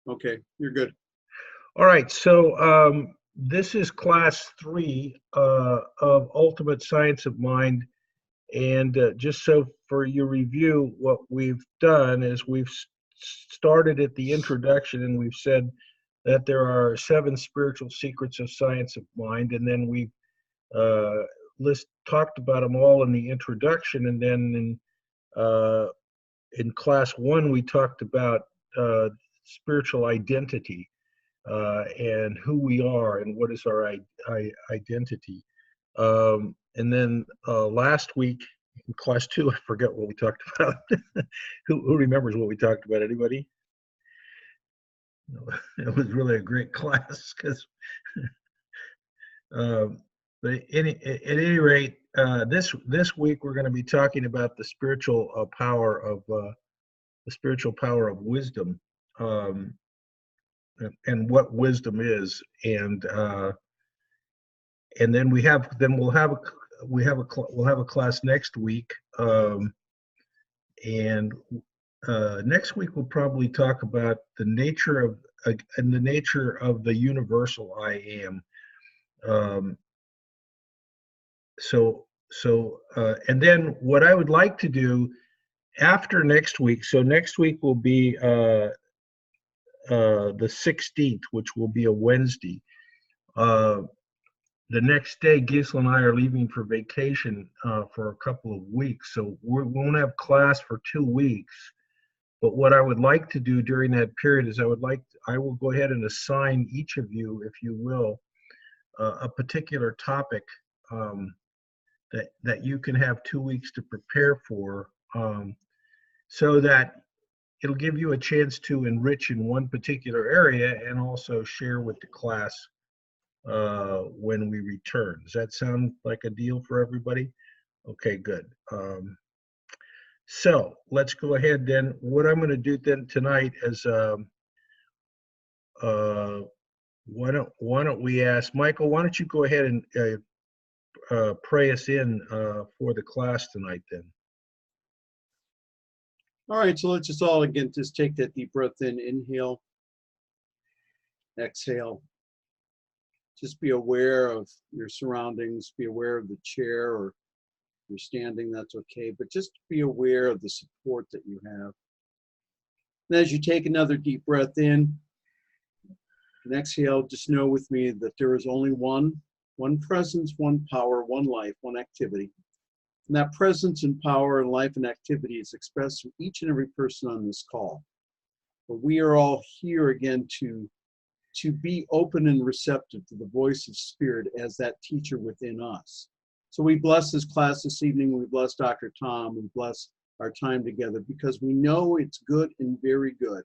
Okay, you're good. All right, so this is class 3 of Ultimate Science of Mind. And just so for your review, what we've done is started at the introduction and we've said that there are 7 spiritual secrets of science of mind. And then we've uh, talked about them all in the introduction. And then in class 1, we talked about spiritual identity. And who we are and what is our identity. And then last week in class 2, I forget what we talked about. Who remembers what we talked about? Anybody? It was really a great class because, um, but at any rate, this week we're going to be talking about the spiritual power of wisdom. Um, and what wisdom is, and then we'll have a class next week, and next week we'll probably talk about the nature of the universal I am. Um, and then what I would like to do after next week. So next week will be the 16th, which will be a Wednesday. The next day, Gisela and I are leaving for vacation for a couple of weeks, so we won't have class for 2 weeks. But what I would like to do during that period is I will go ahead and assign each of you, if you will, a particular topic that you can have 2 weeks to prepare for, so that it'll give you a chance to enrich in one particular area and also share with the class when we return. Does that sound like a deal for everybody? Okay, good. So let's go ahead then. What I'm going to do then tonight is, why don't we ask Michael? Why don't you go ahead and pray us in for the class tonight then? All right, so let's just all again just take that deep breath in, inhale, exhale. Just be aware of your surroundings, be aware of the chair, or if you're standing, that's okay, but just be aware of the support that you have. And as you take another deep breath in and exhale, just know with me that there is only one presence, one power, one life, one activity. And that presence and power and life and activity is expressed through each and every person on this call. But we are all here again to be open and receptive to the voice of Spirit as that teacher within us. So we bless this class this evening. We bless Dr. Tom. We bless our time together because we know it's good and very good.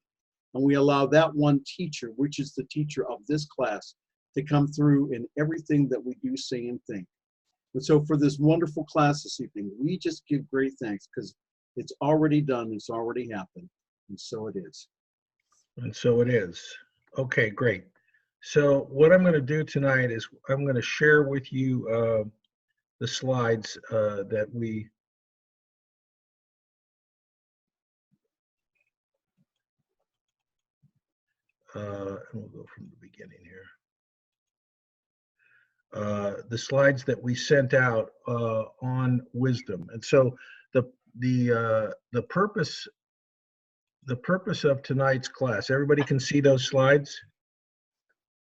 And we allow that one teacher, which is the teacher of this class, to come through in everything that we do, say, and think. And so for this wonderful class this evening, we just give great thanks because it's already done. It's already happened. And so it is. And so it is. Okay, great. So what I'm going to do tonight is I'm going to share with you the slides that we and we'll go from the beginning here. The slides that we sent out on wisdom, and so the purpose of tonight's class. Everybody can see those slides.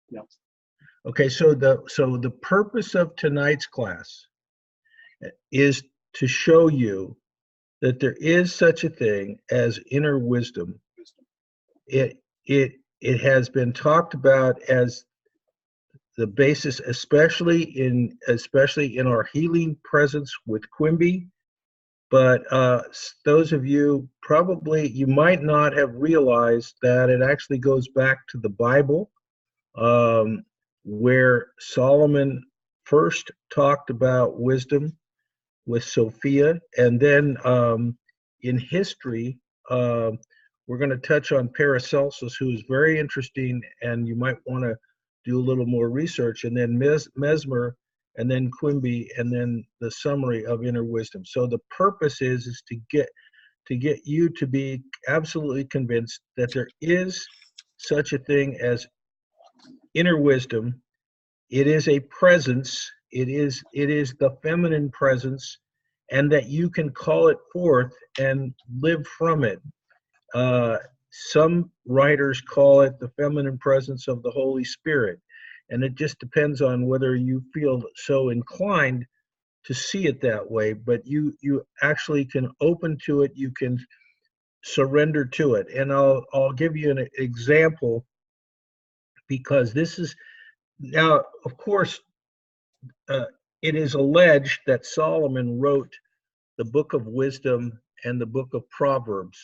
Yep. Okay, so the purpose of tonight's class is to show you that there is such a thing as inner wisdom. It has been talked about as the basis, especially in our healing presence with Quimby. But those of you you might not have realized that it actually goes back to the Bible, where Solomon first talked about wisdom with Sophia, and then in history, we're going to touch on Paracelsus, who is very interesting, and you might want to do a little more research, and then Mesmer, and then Quimby, and then the summary of inner wisdom. So the purpose is to get you to be absolutely convinced that there is such a thing as inner wisdom. It is a presence. It is the feminine presence, and that you can call it forth and live from it. Uh, some writers call it the feminine presence of the Holy Spirit, and it just depends on whether you feel so inclined to see it that way. But you actually can open to it. You can surrender to it, and I'll give you an example, because this is now, of course, uh, it is alleged that Solomon wrote the Book of Wisdom and the Book of Proverbs.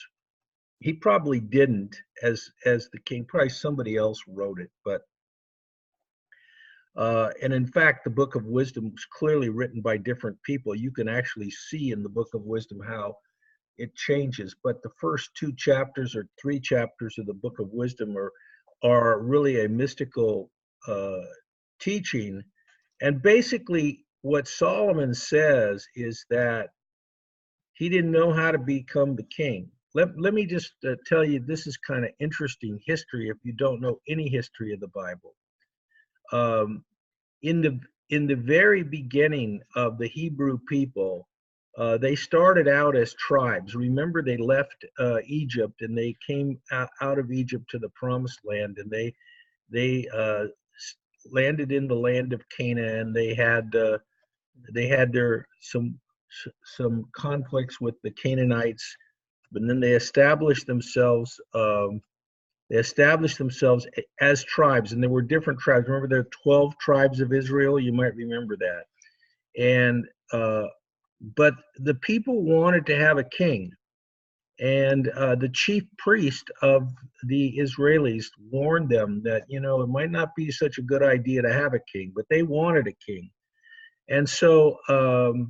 He probably didn't, as the king. Probably somebody else wrote it, but and in fact, the Book of Wisdom was clearly written by different people. You can actually see in the Book of Wisdom how it changes. But the first 2 chapters or 3 chapters of the Book of Wisdom are really a mystical teaching. And basically, what Solomon says is that he didn't know how to become the king. Let me just tell you, this is kind of interesting history if you don't know any history of the Bible. Um, in the very beginning of the Hebrew people, they started out as tribes. Remember, they left Egypt, and they came out of Egypt to the Promised Land, and they landed in the land of Canaan. They had their some conflicts with the Canaanites, but then they established themselves. They established themselves as tribes, and there were different tribes. Remember, there are 12 tribes of Israel. You might remember that. And but the people wanted to have a king, and the chief priest of the Israelis warned them that it might not be such a good idea to have a king, but they wanted a king. And so the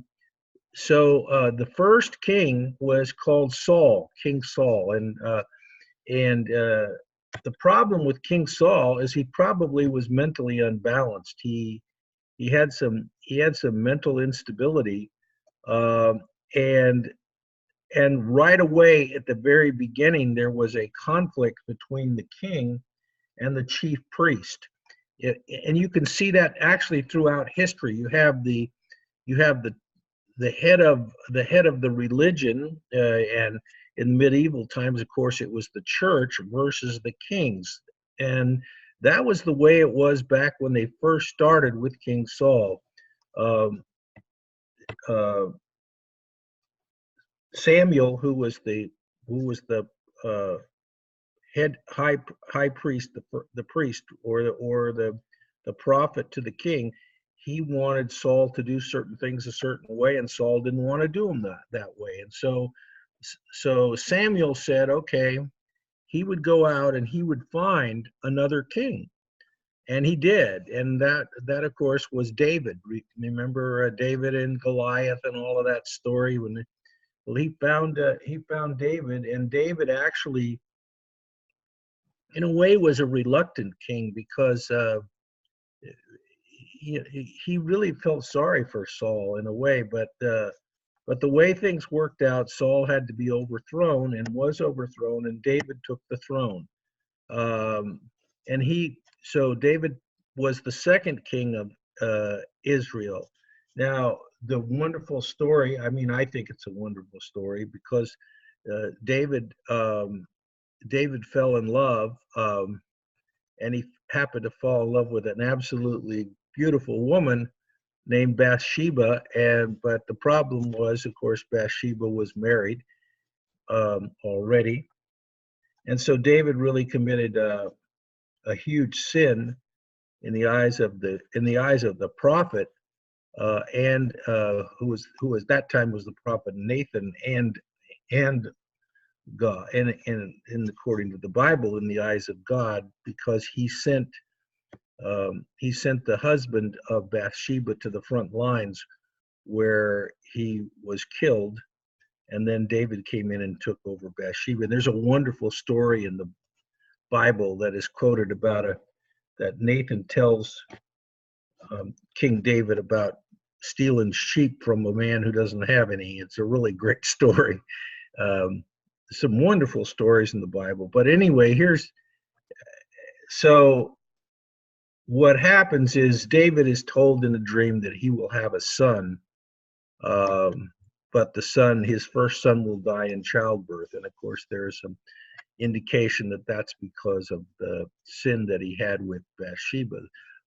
first king was called Saul, King Saul, and the problem with King Saul is he probably was mentally unbalanced. He had some mental instability, um, and right away at the very beginning there was a conflict between the king and the chief priest. And you can see that actually throughout history. You have the head of the religion, and in medieval times, of course, it was the church versus the kings, and that was the way it was back when they first started with King Saul. Um, uh, Samuel, who was the uh, head high priest, the priest, or the prophet to the king, he wanted Saul to do certain things a certain way, and Saul didn't want to do them that way. And so Samuel said, okay, he would go out and he would find another king, and he did. And that of course was David. Remember David and Goliath and all of that story. Well, he found David, and David actually, in a way, was a reluctant king, because he really felt sorry for Saul in a way. But the way things worked out, Saul had to be overthrown, and was overthrown, and David took the throne. Um, and so David was the second king of Israel. Now, the wonderful story, I mean, I think it's a wonderful story, because David fell in love, and he happened to fall in love with an absolutely beautiful woman named Bathsheba. But the problem was, of course, Bathsheba was married already, and so David really committed a huge sin in the eyes of the prophet, and who was that time was the prophet Nathan, and God, and according to the Bible, in the eyes of God, because he sent the husband of Bathsheba to the front lines, where he was killed, and then David came in and took over Bathsheba. And there's a wonderful story in the Bible that is quoted about that Nathan tells King David about stealing sheep from a man who doesn't have any. It's a really great story. Um, some wonderful stories in the Bible. But anyway, So what happens is David is told in a dream that he will have a son, um, but the son, his first son, will die in childbirth. And of course, there is some indication that that's because of the sin that he had with Bathsheba.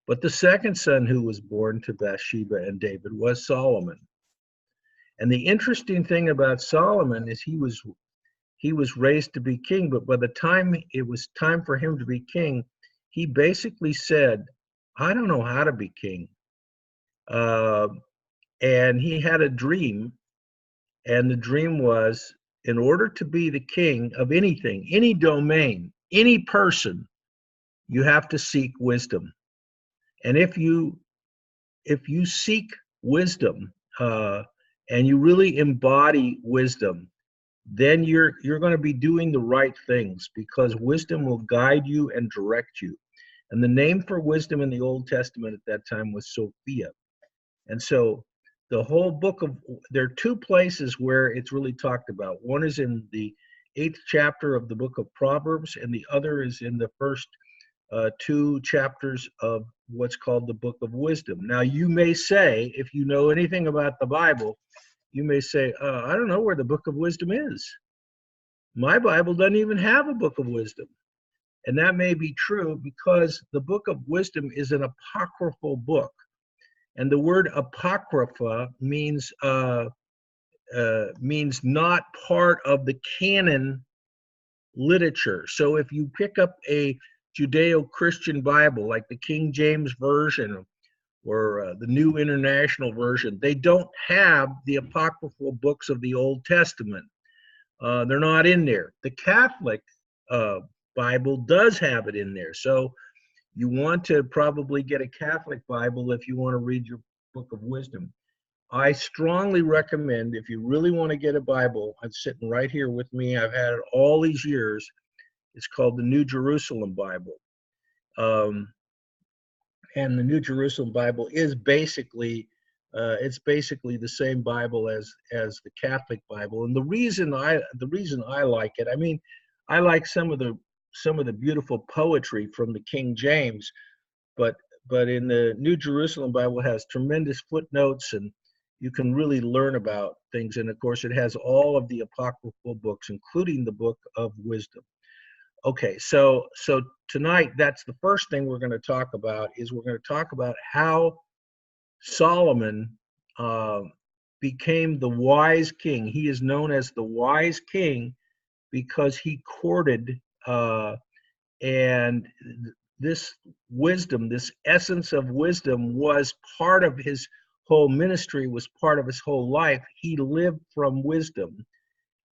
But the second son who was born to Bathsheba and David was Solomon. And the interesting thing about Solomon is he was raised to be king, but by the time it was time for him to be king, he basically said, I don't know how to be king. Uh, and he had a dream, and the dream was, in order to be the king of anything, any domain, any person, you have to seek wisdom. And if you seek wisdom, and you really embody wisdom, then you're going to be doing the right things, because wisdom will guide you and direct you. And the name for wisdom in the Old Testament at that time was Sophia. And so the whole book of, there are two places where it's really talked about. One is in the 8th chapter of the book of Proverbs, and the other is in the first two chapters of what's called the book of wisdom. Now, you may say, if you know anything about the Bible, you may say, I don't know where the book of wisdom is. My Bible doesn't even have a book of wisdom. And that may be true because the book of wisdom is an apocryphal book. And the word apocrypha means not part of the canon literature. So if you pick up a Judeo-Christian Bible like the King James Version or the New International Version, they don't have the apocryphal books of the Old Testament. They're not in there. The Catholic Bible does have it in there. So you want to probably get a Catholic Bible if you want to read your book of wisdom. I strongly recommend, if you really want to get a Bible, it's sitting right here with me. I've had it all these years. It's called the New Jerusalem Bible. And the New Jerusalem Bible is basically, it's basically the same Bible as the Catholic Bible. And the reason I like it, I mean, I like some of the beautiful poetry from the King James, but in the New Jerusalem Bible has tremendous footnotes, and you can really learn about things. And of course, it has all of the apocryphal books, including the book of wisdom. Okay, so tonight, that's the first thing we're going to talk about, is we're going to talk about how Solomon became the wise king. He is known as the wise king because he courted, and this wisdom, this essence of wisdom, was part of his whole ministry, was part of his whole life. He lived from wisdom.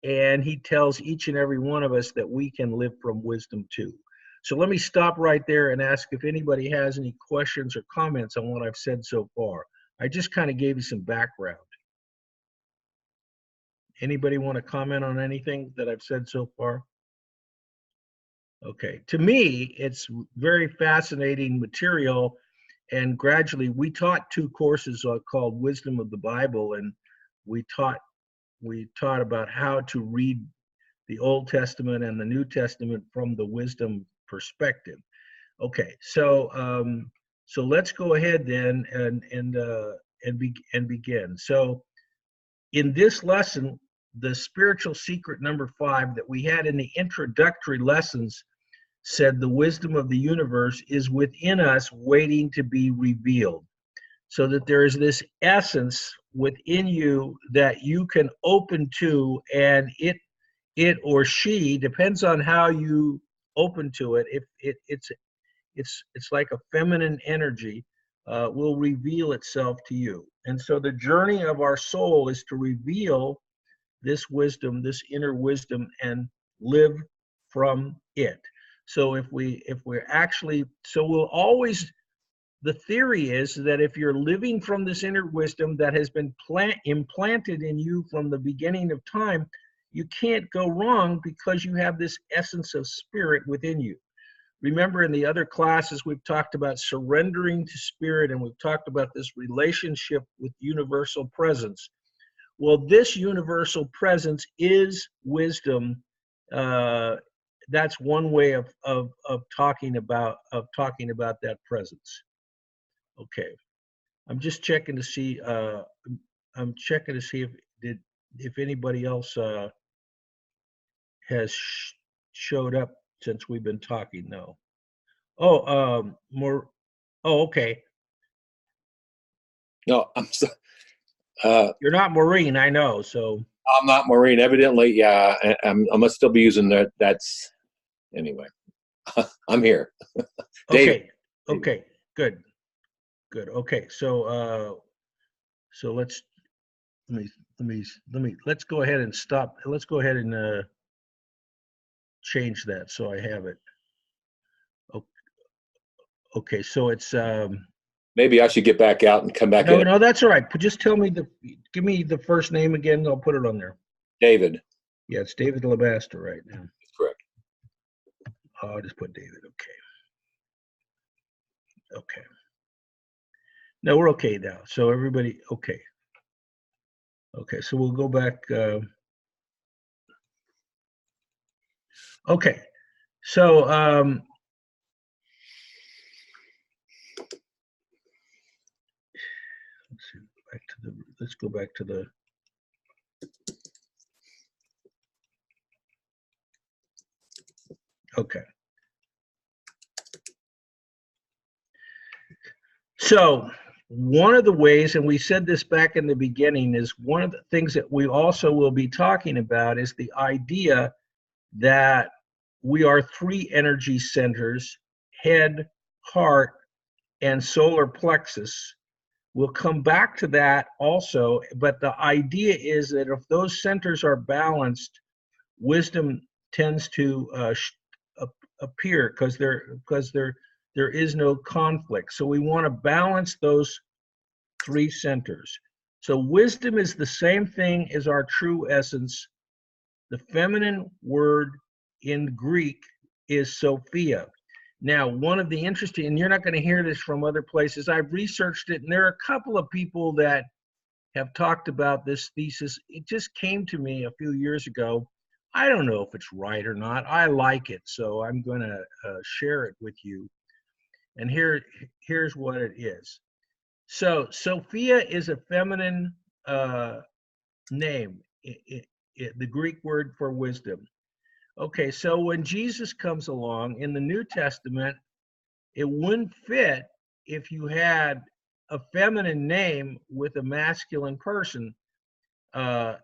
And he tells each and every one of us that we can live from wisdom too. So let me stop right there and ask if anybody has any questions or comments on what I've said so far. I just kind of gave you some background. Anybody want to comment on anything that I've said so far? Okay, to me, it's very fascinating material. And gradually, we taught two courses called Wisdom of the Bible, and we taught about how to read the Old Testament and the New Testament from the wisdom perspective. Okay, so so let's go ahead then and begin. So in this lesson, the spiritual secret number 5 that we had in the introductory lessons said the wisdom of the universe is within us, waiting to be revealed. So that there is this essence within you that you can open to, and it or she, depends on how you open to it. If it's like a feminine energy, will reveal itself to you. And so the journey of our soul is to reveal this wisdom, this inner wisdom, and live from it. So if we're actually, so we'll always, the theory is that if you're living from this inner wisdom that has been implanted in you from the beginning of time, you can't go wrong because you have this essence of spirit within you. Remember, in the other classes, we've talked about surrendering to spirit, and we've talked about this relationship with universal presence. Well, this universal presence is wisdom that's one way of talking about that presence. Okay, I'm just checking to see. I'm checking to see if anybody else has showed up since we've been talking. No. Oh, more. Oh, okay. No, You're not Maureen, I know. So I'm not Maureen. Evidently, yeah, I must still be using that. That's anyway. I'm here. David. okay, okay, good, good. Okay, so so let's go ahead and stop. Let's go ahead and change that so I have it. Okay, so it's Maybe I should get back out and come back no, in. no, that's all right. Just give me the first name again. I'll put it on there. David. Yeah, it's David Lebaster right now. That's correct. I'll just put David. Okay. No, we're okay now. So everybody, okay. Okay, so we'll go back. Okay, so let's go back to the. Okay. So one of the ways, and we said this back in the beginning, is one of the things that we also will be talking about is the idea that we are three energy centers: head, heart, and solar plexus. We'll come back to that also, but the idea is that if those centers are balanced, wisdom tends to appear because there is no conflict. So we want to balance those three centers. So wisdom is the same thing as our true essence. The feminine word in Greek is Sophia. Now, one of the interesting, and you're not going to hear this from other places, I've researched it, and there are a couple of people that have talked about this thesis. It just came to me a few years ago. I don't know if it's right or not. I like it, so I'm going to share it with you. And here's what it is. So Sophia is a feminine name, the Greek word for wisdom. Okay, so when Jesus comes along in the New Testament, it wouldn't fit if you had a feminine name with a masculine person. I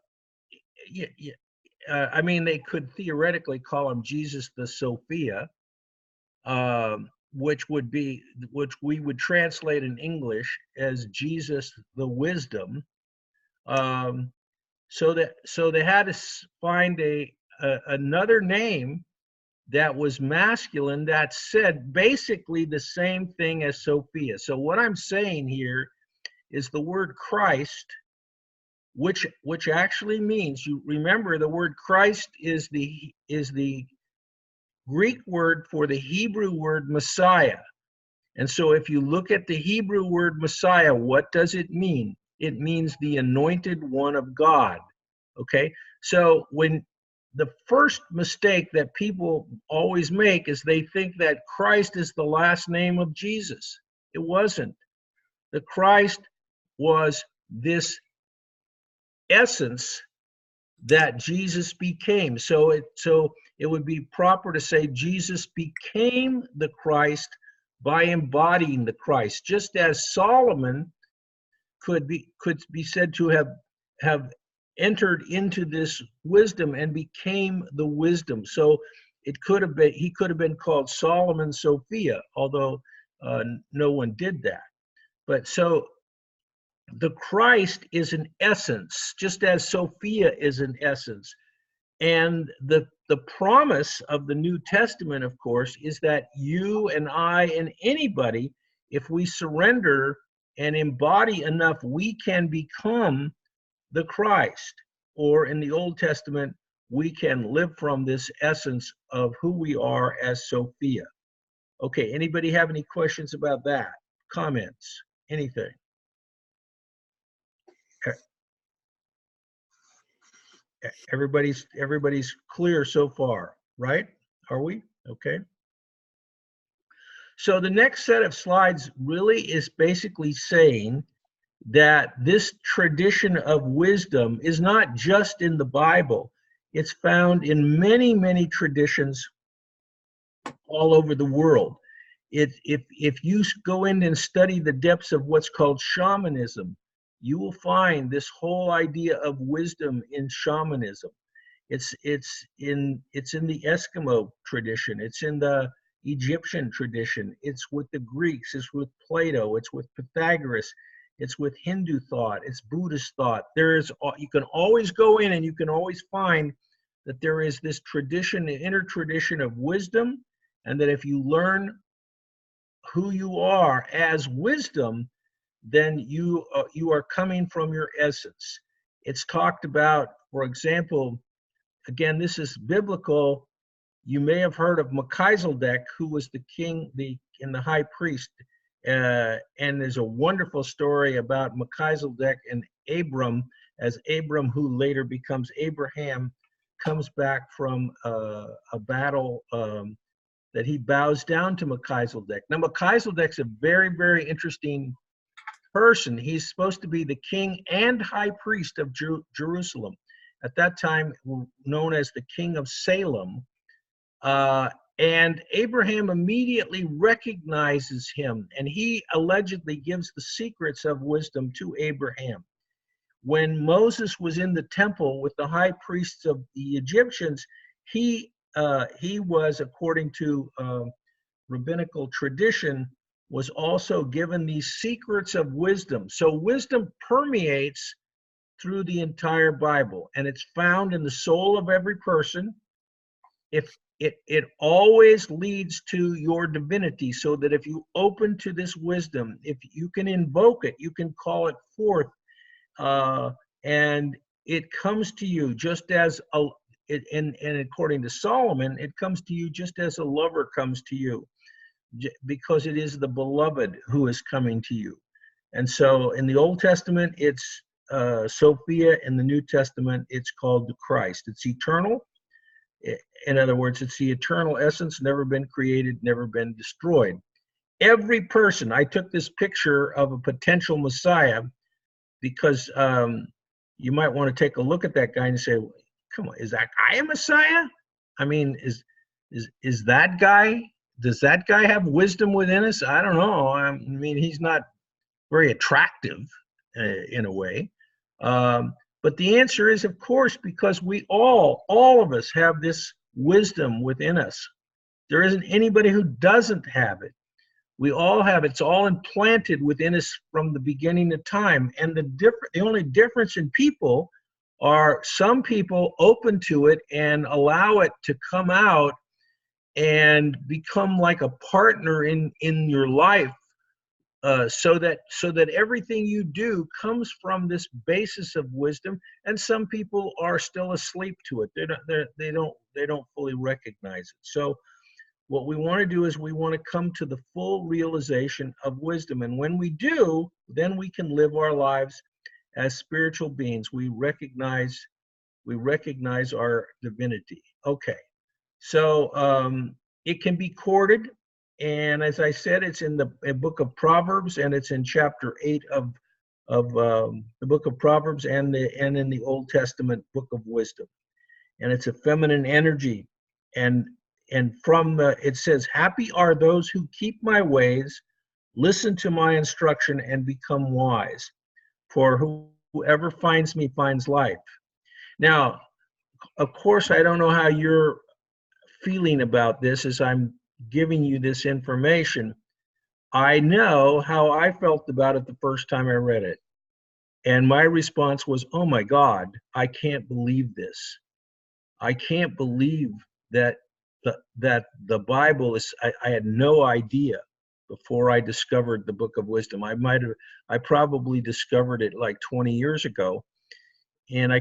mean, they could theoretically call him Jesus the Sophia, which we would translate in English as Jesus the Wisdom. So they had to find another name that was masculine that said basically the same thing as Sophia. So what I'm saying here is the word Christ, which actually means, you remember the word Christ is the Greek word for the Hebrew word Messiah. And so if you look at the Hebrew word Messiah, what does it mean? It means the anointed one of God. Okay, so when the first mistake that people always make is they think that Christ is the last name of Jesus. It wasn't. The Christ was this essence that Jesus became. So it would be proper to say Jesus became the Christ by embodying the Christ, just as Solomon could be said to have entered into this wisdom and became the wisdom. So he could have been called Solomon Sophia, although no one did that. But so the Christ is an essence, just as Sophia is an essence. And the promise of the New Testament, of course, is that you and I and anybody, if we surrender and embody enough, we can become the Christ. Or in the Old Testament, we can live from this essence of who we are as Sophia. Okay, anybody have any questions about that? Comments? Anything? Everybody's clear so far, right? Are we? Okay. So the next set of slides really is basically saying that this tradition of wisdom is not just in the Bible. It's found in many, many traditions all over the world. If you go in and study the depths of what's called shamanism, you will find this whole idea of wisdom in shamanism. It's in the Eskimo tradition. It's in the Egyptian tradition. It's with the Greeks. It's with Plato. It's with Pythagoras. It's with Hindu thought. It's Buddhist thought. You can always go in and you can always find that there is this tradition, the inner tradition of wisdom, and that if you learn who you are as wisdom, then you are coming from your essence. It's talked about, for example, again, this is biblical. You may have heard of Melchizedek, who was the king, and the high priest. And there's a wonderful story about Melchizedek and Abram, as Abram, who later becomes Abraham, comes back from a battle that he bows down to Melchizedek. Now, Melchizedek's a very, very interesting person. He's supposed to be the king and high priest of Jerusalem. At that time, known as the King of Salem. And Abraham immediately recognizes him, and he allegedly gives the secrets of wisdom to Abraham. When Moses was in the temple with the high priests of the Egyptians, he was, according to rabbinical tradition, was also given these secrets of wisdom. So wisdom permeates through the entire Bible, and it's found in the soul of every person. If it always leads to your divinity, so that if you open to this wisdom, if you can invoke it, you can call it forth, and it comes to you just as and according to Solomon, it comes to you just as a lover comes to you, because it is the beloved who is coming to you. And so in the Old Testament, it's Sophia. In the New Testament, it's called the Christ. It's eternal. In other words, it's the eternal essence, never been created, never been destroyed. Every person, I took this picture of a potential Messiah because you might want to take a look at that guy and say, come on, is that guy a Messiah? I mean, is that guy, does that guy have wisdom within us? I don't know. I mean, he's not very attractive in a way. But the answer is, of course, because we all of us have this wisdom within us. There isn't anybody who doesn't have it. We all have it. It's all implanted within us from the beginning of time. And the only difference in people are some people open to it and allow it to come out and become like a partner in your life. So that everything you do comes from this basis of wisdom, and some people are still asleep to it. They don't fully recognize it. So what we want to do is we want to come to the full realization of wisdom, and when we do, then we can live our lives as spiritual beings. We recognize our divinity. Okay, so it can be courted. And as I said, it's in the book of Proverbs, and it's in chapter 8 of the book of Proverbs, and in the Old Testament book of wisdom. And it's a feminine energy. And from it says, happy are those who keep my ways, listen to my instruction, and become wise. For whoever finds me finds life. Now, of course, I don't know how you're feeling about this as I'm giving you this information. I know how I felt about it the first time I read it. And my response was, oh my God, I can't believe this. I can't believe that the Bible is, I had no idea before I discovered the book of wisdom. I probably discovered it like 20 years ago, and I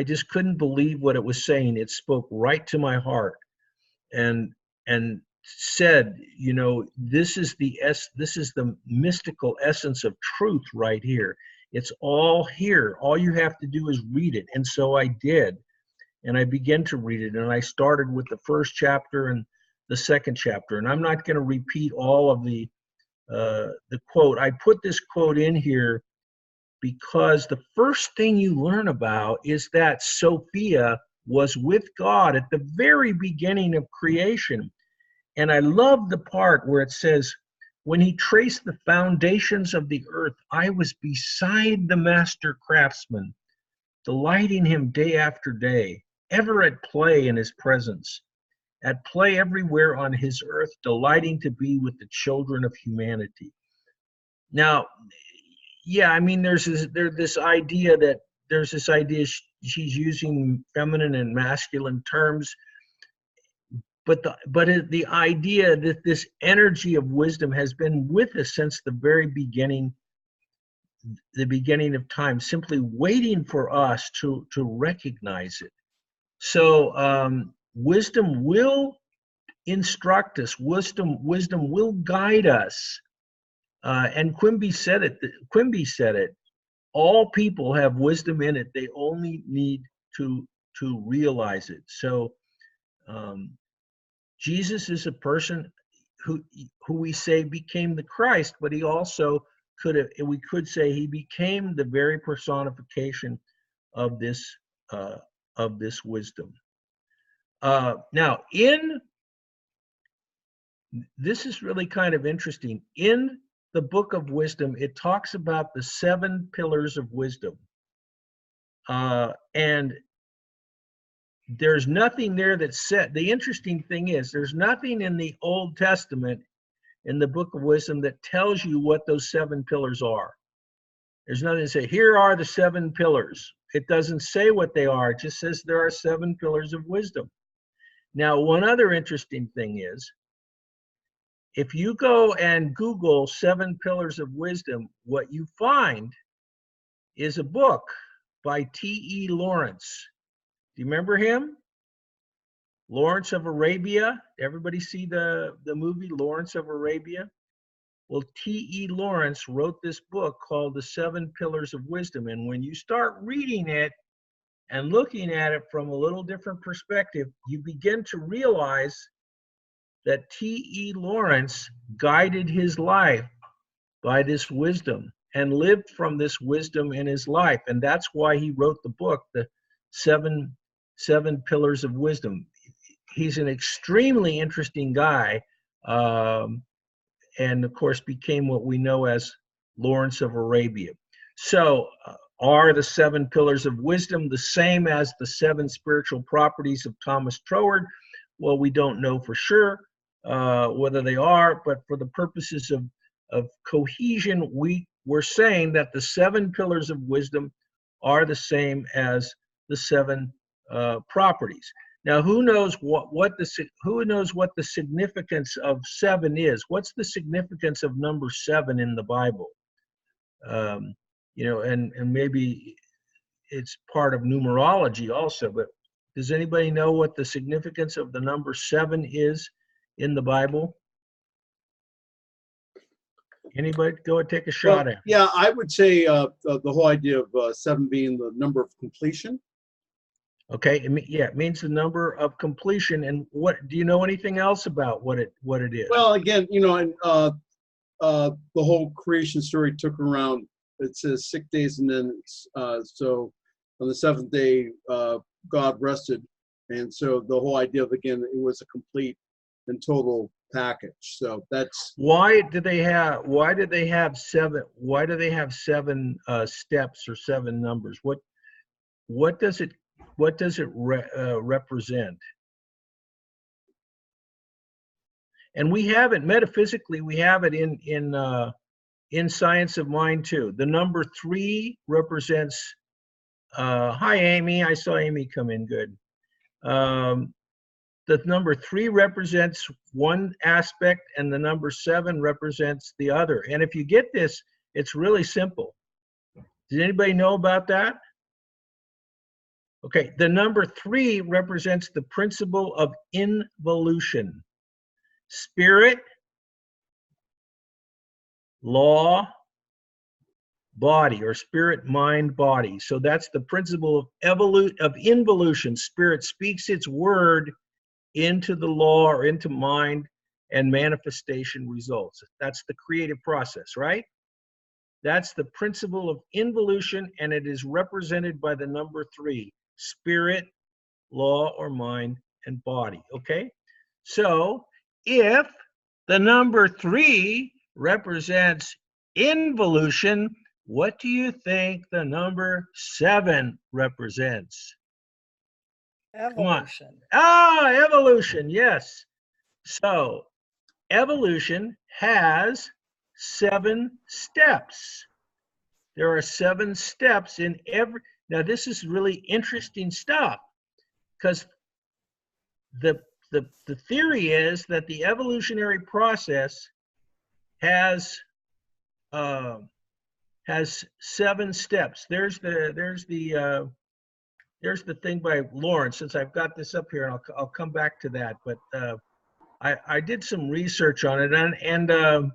just couldn't believe what it was saying. It spoke right to my heart. And said, you know, this is the mystical essence of truth right here. It's all here. All you have to do is read it. And so I did. and I began to read it, and I started with the first chapter and the second chapter. And I'm not going to repeat all of the quote. I put this quote in here because the first thing you learn about is that Sophia was with God at the very beginning of creation. And I love the part where it says, when he traced the foundations of the earth, I was beside the master craftsman, delighting him day after day, ever at play in his presence, at play everywhere on his earth, delighting to be with the children of humanity. Now, yeah, I mean, there's this idea she's using feminine and masculine terms, but the idea that this energy of wisdom has been with us since the very beginning, the beginning of time, simply waiting for us to recognize it. So wisdom will instruct us. Wisdom will guide us. And Quimby said it. All people have wisdom in it. They only need to realize it. So Jesus is a person who we say became the Christ, but he also we could say he became the very personification of this wisdom. Now, this is really kind of interesting. In the book of wisdom, it talks about the 7 pillars of wisdom. And there's nothing there that said, the interesting thing is, there's nothing in the Old Testament, in the book of wisdom, that tells you what those 7 pillars are. There's nothing to say, here are the 7 pillars. It doesn't say what they are. It just says there are 7 pillars of wisdom. Now, one other interesting thing is, if you go and Google 7 pillars of wisdom, what you find is a book by T.E. Lawrence. Do you remember him? Lawrence of Arabia. Everybody see the movie Lawrence of Arabia? Well, T.E. Lawrence wrote this book called The 7 Pillars of Wisdom. And when you start reading it and looking at it from a little different perspective, you begin to realize that T.E. Lawrence guided his life by this wisdom and lived from this wisdom in his life. And that's why he wrote the book, The Seven Pillars of Wisdom. He's an extremely interesting guy, and of course became what we know as Lawrence of Arabia. So are the 7 pillars of wisdom the same as the 7 spiritual properties of Thomas Troward? Well, we don't know for sure whether they are, but for the purposes of cohesion, we're saying that the 7 pillars of wisdom are the same as the 7 properties. Now, who knows what the significance of 7 is? What's the significance of number 7 in the Bible? And maybe it's part of numerology also, but does anybody know what the significance of the number 7 is in the Bible? Anybody go and take a shot at it? Yeah, I would say the whole idea of 7 being the number of completion. Okay, it means the number of completion. And what do you know anything else about what it is? Well, again, and the whole creation story took around, it says 6 days, and then so on the 7th day God rested, and so the whole idea of, again, it was a complete and total package. So that's why do they have 7? Why do they have 7 steps or 7 numbers? What does it represent? And we have it metaphysically. We have it in Science of Mind too. The number 3 represents. Hi, Amy. I saw Amy come in. Good. The number 3 represents one aspect, and the number 7 represents the other. And if you get this, it's really simple. Does anybody know about that? Okay, the number 3 represents the principle of involution. Spirit, law, body, or spirit, mind, body. So that's the principle of involution. Spirit speaks its word into the law or into mind, and manifestation results. That's the creative process, right? That's the principle of involution, and it is represented by the number 3, spirit, law or mind, and body. Okay? So if the number 3 represents involution, what do you think the number 7 represents? Come on. Evolution. Ah, evolution, yes. So evolution has 7 steps. There are 7 steps in every. Now, this is really interesting stuff, because the theory is that the evolutionary process has 7 steps. There's the thing by Lawrence. Since I've got this up here, I'll come back to that. But I did some research on it, and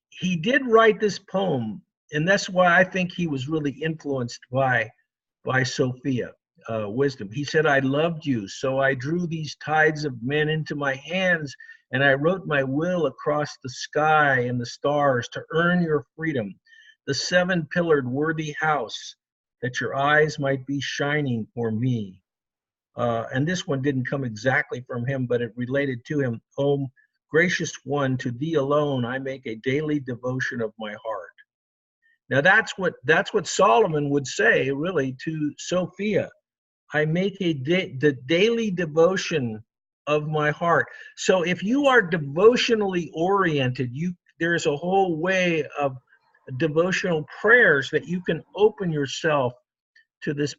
he did write this poem, and that's why I think he was really influenced by Sophia, wisdom. He said, "I loved you, so I drew these tides of men into my hands, and I wrote my will across the sky and the stars to earn your freedom, the 7-pillared worthy house, that your eyes might be shining for me." And this one didn't come exactly from him, but it related to him. "Oh, gracious one, to thee alone I make a daily devotion of my heart." Now that's what Solomon would say, really, to Sophia. I make the daily devotion of my heart. So if you are devotionally oriented, there's a whole way of devotional prayers that you can open yourself to this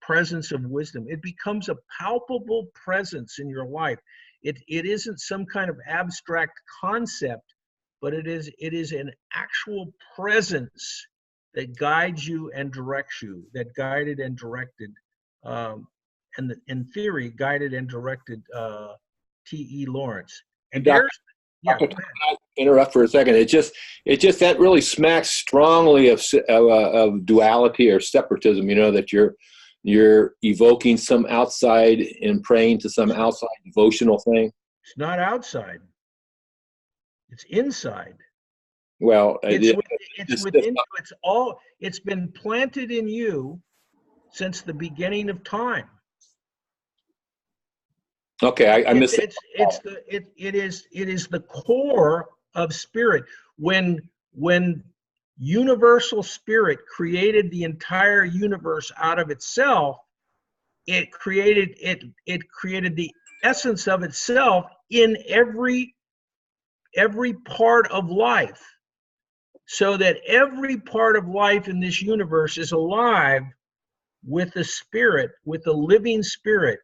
presence of wisdom. It becomes a palpable presence in your life. It isn't some kind of abstract concept, but it is an actual presence that guides you and directs you, that guided and directed, and in theory, guided and directed T.E. Lawrence. And Dr. there's, yeah, Dr. interrupt for a second. It just that really smacks strongly of duality or separatism. You know, that you're evoking some outside and praying to some outside devotional thing. it's not outside. It's inside. Well, It's within you. It's been planted in you since the beginning of time. Okay, I missed it. It is the core of spirit. When universal spirit created the entire universe out of itself, it created the essence of itself in every part of life, so that every part of life in this universe is alive with the spirit, with the living spirit.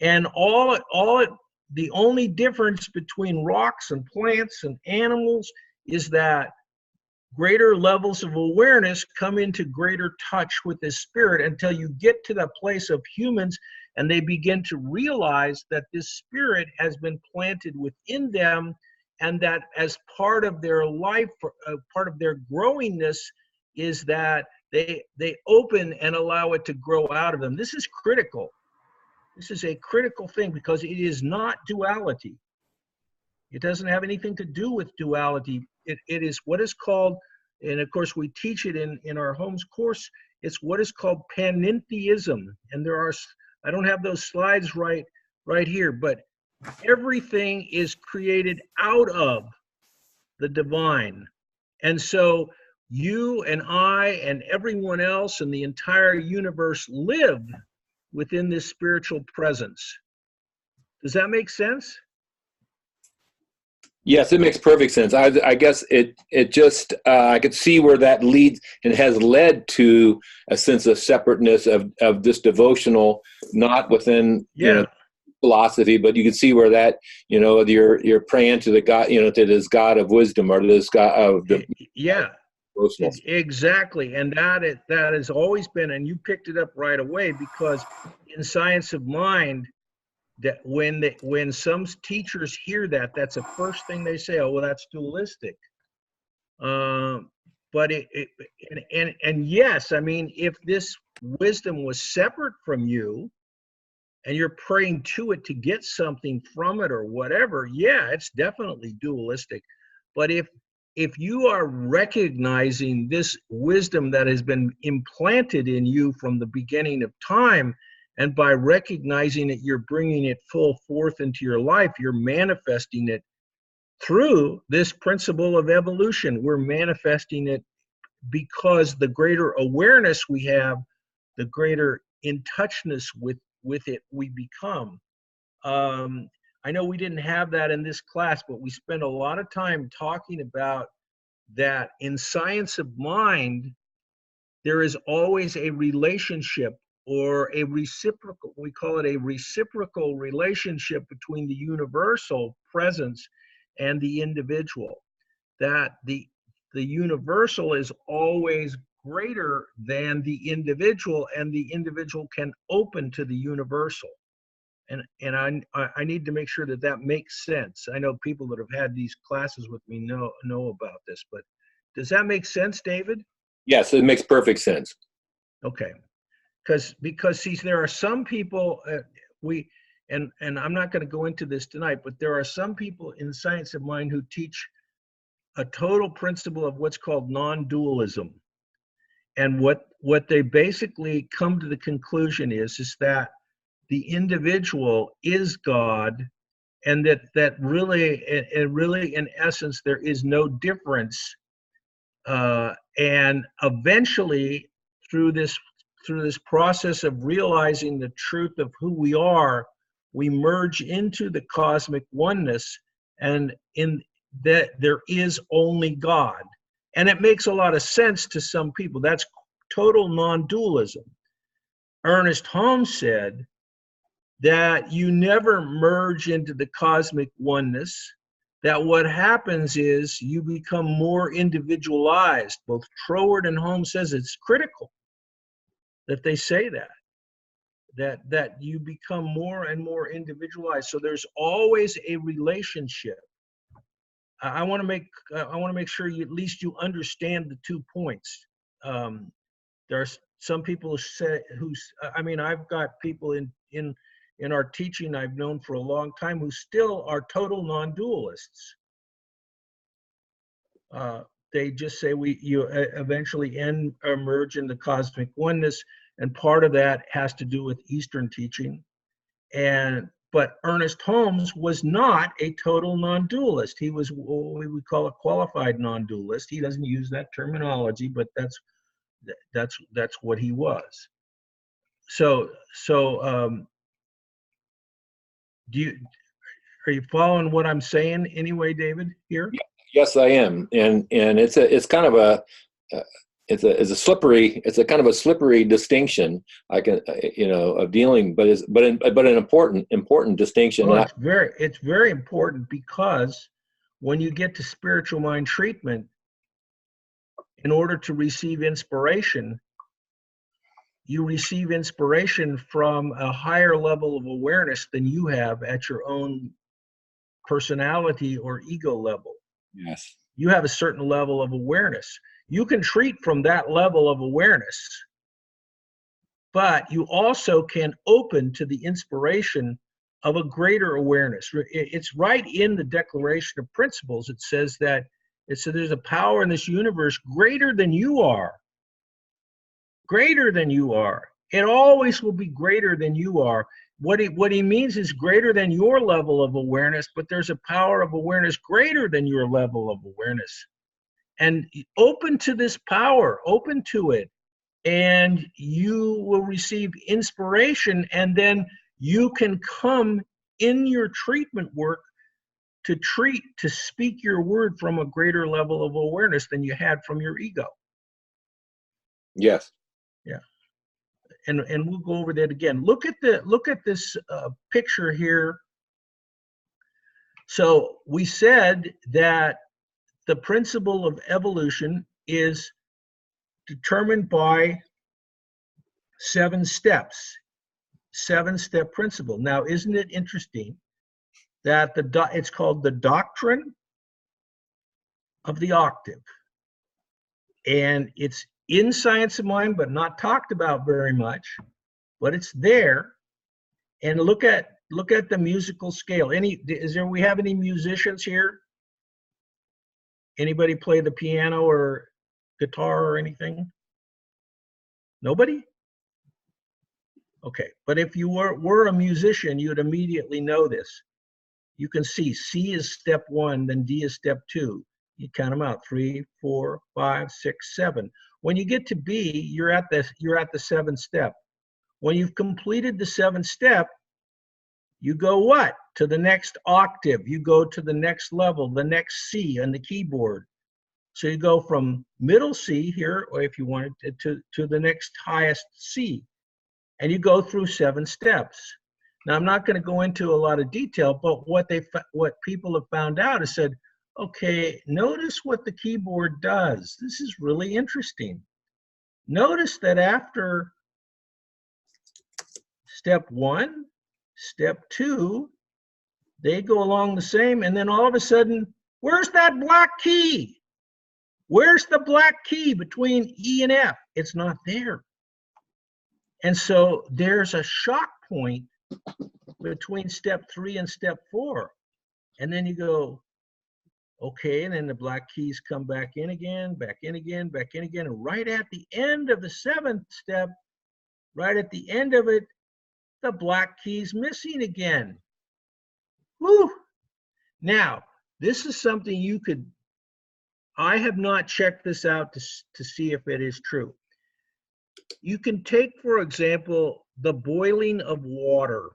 And the only difference between rocks and plants and animals is that greater levels of awareness come into greater touch with the spirit, until you get to the place of humans and they begin to realize that this spirit has been planted within them, and that as part of their life, part of their growingness, is that they open and allow it to grow out of them. This is critical. This is a critical thing, because it is not duality. It doesn't have anything to do with duality. It is what is called, and of course we teach it in our Holmes course, it's what is called panentheism. And there are, I don't have those slides right here, but everything is created out of the divine. And so you and I and everyone else and the entire universe live within this spiritual presence. Does that make sense? Yes, it makes perfect sense. I guess it just I could see where that leads and has led to a sense of separateness of this devotional, not within philosophy, but you can see where that, you're praying to the God, to this God of wisdom, or this God of the exactly. And that has always been, and you picked it up right away, because in Science of Mind, that when some teachers hear that, that's the first thing they say, "Oh, well, that's dualistic." But but and yes, I mean, if this wisdom was separate from you and you're praying to it to get something from it or whatever, yeah, it's definitely dualistic. But if you are recognizing this wisdom that has been implanted in you from the beginning of time, and by recognizing it, you're bringing it full forth into your life, you're manifesting it through this principle of evolution. We're manifesting it because the greater awareness we have, the greater in touchness with it we become. I know we didn't have that in this class, but we spent a lot of time talking about that in science of mind, there is always a relationship or a reciprocal, we call it a reciprocal relationship between the universal presence and the individual. That the universal is always greater than the individual, and the individual can open to the universal. And I need to make sure that that makes sense. I know people that have had these classes with me know about this, but does that make sense, David? Yes, it makes perfect sense. Okay, because see, there are some people and I'm not going to go into this tonight, but there are some people in science of mind who teach a total principle of what's called non-dualism. And what they basically come to the conclusion is that the individual is God, and that really in essence there is no difference. And eventually, through this process of realizing the truth of who we are, we merge into the cosmic oneness, and in that there is only God. And it makes a lot of sense to some people. That's total non-dualism. Ernest Holmes said that you never merge into the cosmic oneness, that what happens is you become more individualized. Both Troward and Holmes says it's critical that they say that you become more and more individualized. So there's always a relationship. I want to make sure you at least you understand the 2 points. There are some people I've got people in our teaching I've known for a long time who still are total non-dualists. They just say you eventually emerge in the cosmic oneness, and part of that has to do with Eastern teaching. But Ernest Holmes was not a total non-dualist. He was what we would call a qualified non-dualist. He doesn't use that terminology, but that's what he was. So are you following what I'm saying anyway, David, here? Yes, I am, and it's kind of a it's a kind of a slippery distinction. I can of dealing, but an important distinction. Well, it's very important, because when you get to spiritual mind treatment, in order to receive inspiration, you receive inspiration from a higher level of awareness than you have at your own personality or ego level. Yes. You have a certain level of awareness. You can treat from that level of awareness, but you also can open to the inspiration of a greater awareness. It's right in the Declaration of Principles. It says there's a power in this universe greater than you are. Greater than you are. It always will be greater than you are. What he means is greater than your level of awareness, but there's a power of awareness greater than your level of awareness. And open to this power, open to it, and you will receive inspiration, and then you can come in your treatment work to speak your word from a greater level of awareness than you had from your ego. Yes. Yeah. And we'll go over that again. Look at this picture here. So we said that the principle of evolution is determined by 7 steps, 7-step principle. Now, isn't it interesting that it's called the doctrine of the octave? And it's in Science of Mind, but not talked about very much, but it's there. And look at the musical scale. We have any musicians here? Anybody play the piano or guitar or anything? Nobody? Okay, but if you were a musician, you'd immediately know this. You can see C is step 1, then D is step 2. You count them out, 3, 4, 5, 6, 7. When you get to B, you're at the 7th step. When you've completed the 7th step, you go what? To the next octave. You go to the next level, the next C on the keyboard. So you go from middle C here, or if you wanted to the next highest C. And you go through 7 steps. Now, I'm not going to go into a lot of detail, but what people have found out is said, okay, notice what the keyboard does. This is really interesting. Notice that after step 1, step 2, they go along the same, and then all of a sudden, where's that black key? Where's the black key between E and F? It's not there. And so there's a shock point between step 3 and step 4. And then you go, okay, and then the black keys come back in again, back in again, back in again. And right at the end of the 7th step, right at the end of it, the black key's missing again. Woo! Now, this is something I have not checked this out to see if it is true. You can take, for example, the boiling of water,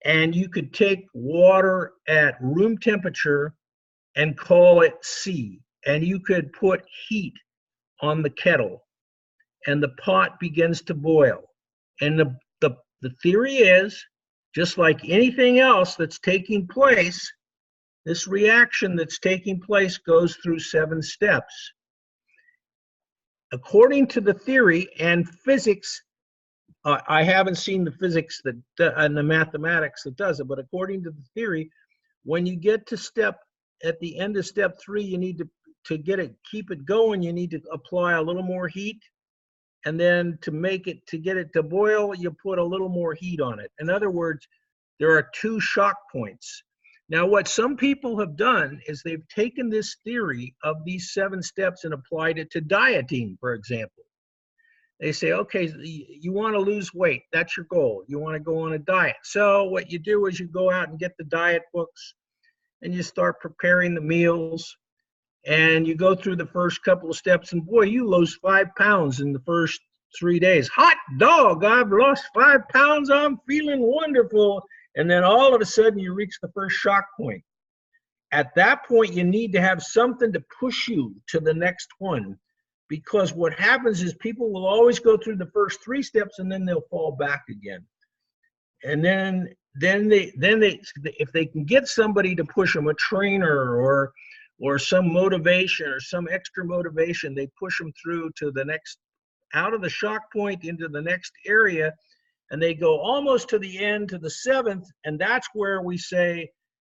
and you could take water at room temperature and call it C, and you could put heat on the kettle, and the pot begins to boil. And the theory is, just like anything else that's taking place, this reaction that's taking place goes through 7 steps. According to the theory and physics, I haven't seen the physics and the mathematics that does it, but according to the theory, when you get to at the end of step 3, you need to keep it going, you need to apply a little more heat. And then to get it to boil, you put a little more heat on it. In other words, there are 2 shock points. Now, what some people have done is they've taken this theory of these 7 steps and applied it to dieting, for example. They say, okay, you want to lose weight. That's your goal. You want to go on a diet. So what you do is you go out and get the diet books and you start preparing the meals. And you go through the first couple of steps, and boy, you lose 5 pounds in the first 3 days. Hot dog, I've lost 5 pounds, I'm feeling wonderful. And then all of a sudden you reach the first shock point. At that point, you need to have something to push you to the next one, because what happens is people will always go through the first 3 steps and then they'll fall back again. And then if they can get somebody to push them, a trainer or some motivation or some extra motivation, they push them through to the next, out of the shock point into the next area, and they go almost to the end, to the 7th, and that's where we say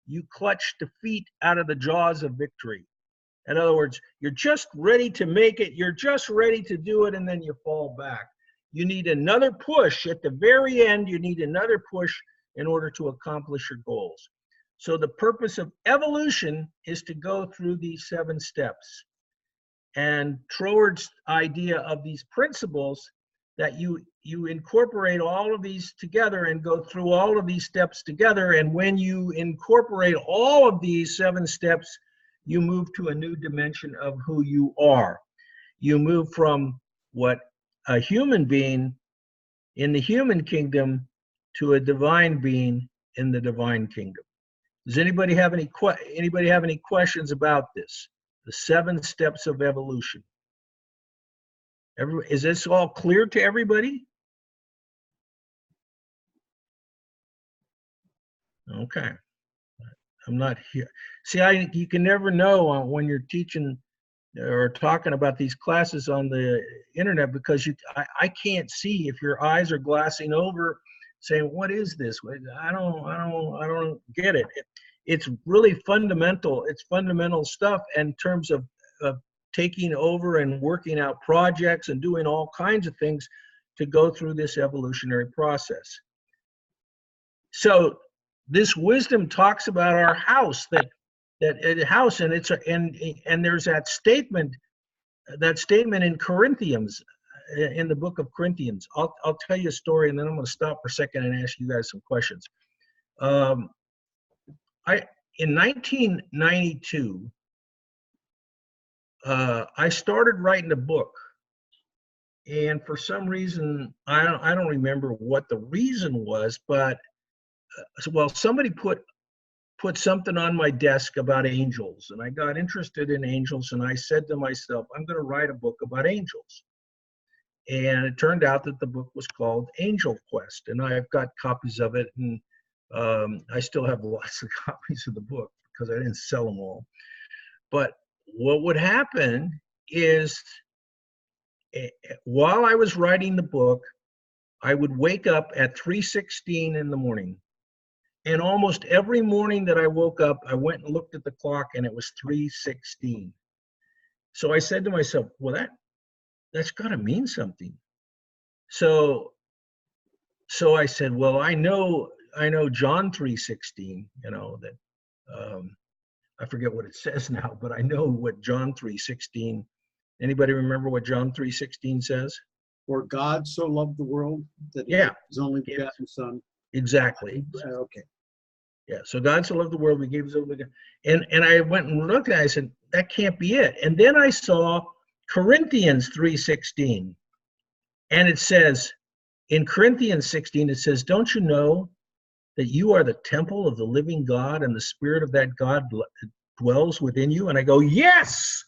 you clutch defeat out of the jaws of victory. In other words, you're just ready to make it, you're just ready to do it, and then you fall back. You need another push at the very end, you need another push in order to accomplish your goals. So the purpose of evolution is to go through these 7 steps. And Troward's idea of these principles, that you incorporate all of these together and go through all of these steps together. And when you incorporate all of these 7 steps, you move to a new dimension of who you are. You move from what a human being in the human kingdom to a divine being in the divine kingdom. Does anybody have any questions about this? The 7 steps of evolution. Is this all clear to everybody? Okay. I'm not here. See, you can never know when you're teaching or talking about these classes on the internet, because I can't see if your eyes are glassing over, saying, "What is this? I don't get it." It's really fundamental. It's fundamental stuff in terms of taking over and working out projects and doing all kinds of things to go through this evolutionary process. So this wisdom talks about our house, that house, and it's and there's that statement in Corinthians, in the book of Corinthians. I'll tell you a story, and then I'm going to stop for a second and ask you guys some questions. In 1992, I started writing a book, and for some reason, I don't remember what the reason was, but well, somebody put something on my desk about angels, and I got interested in angels, and I said to myself, I'm going to write a book about angels. And it turned out that the book was called Angel Quest, and I've got copies of it, and I still have lots of copies of the book because I didn't sell them all. But what would happen is, while I was writing the book, I would wake up at 3:16 in the morning. And almost every morning that I woke up, I went and looked at the clock, and it was 3:16. So I said to myself, well, that's got to mean something. So I said, well, I know John 3:16, that I forget what it says now, but I know what John 3:16. Anybody remember what John 3:16 says? For God so loved the world that he Yeah. gave his only begotten Son. Exactly. Okay. Yeah. So God so loved the world, he gave his only begotten. And I went and looked at it, I said, that can't be it. And then I saw Corinthians 3:16. And it says, in Corinthians 16, it says, don't you know that you are the temple of the living God, and the Spirit of that God dwells within you? And I go, yes,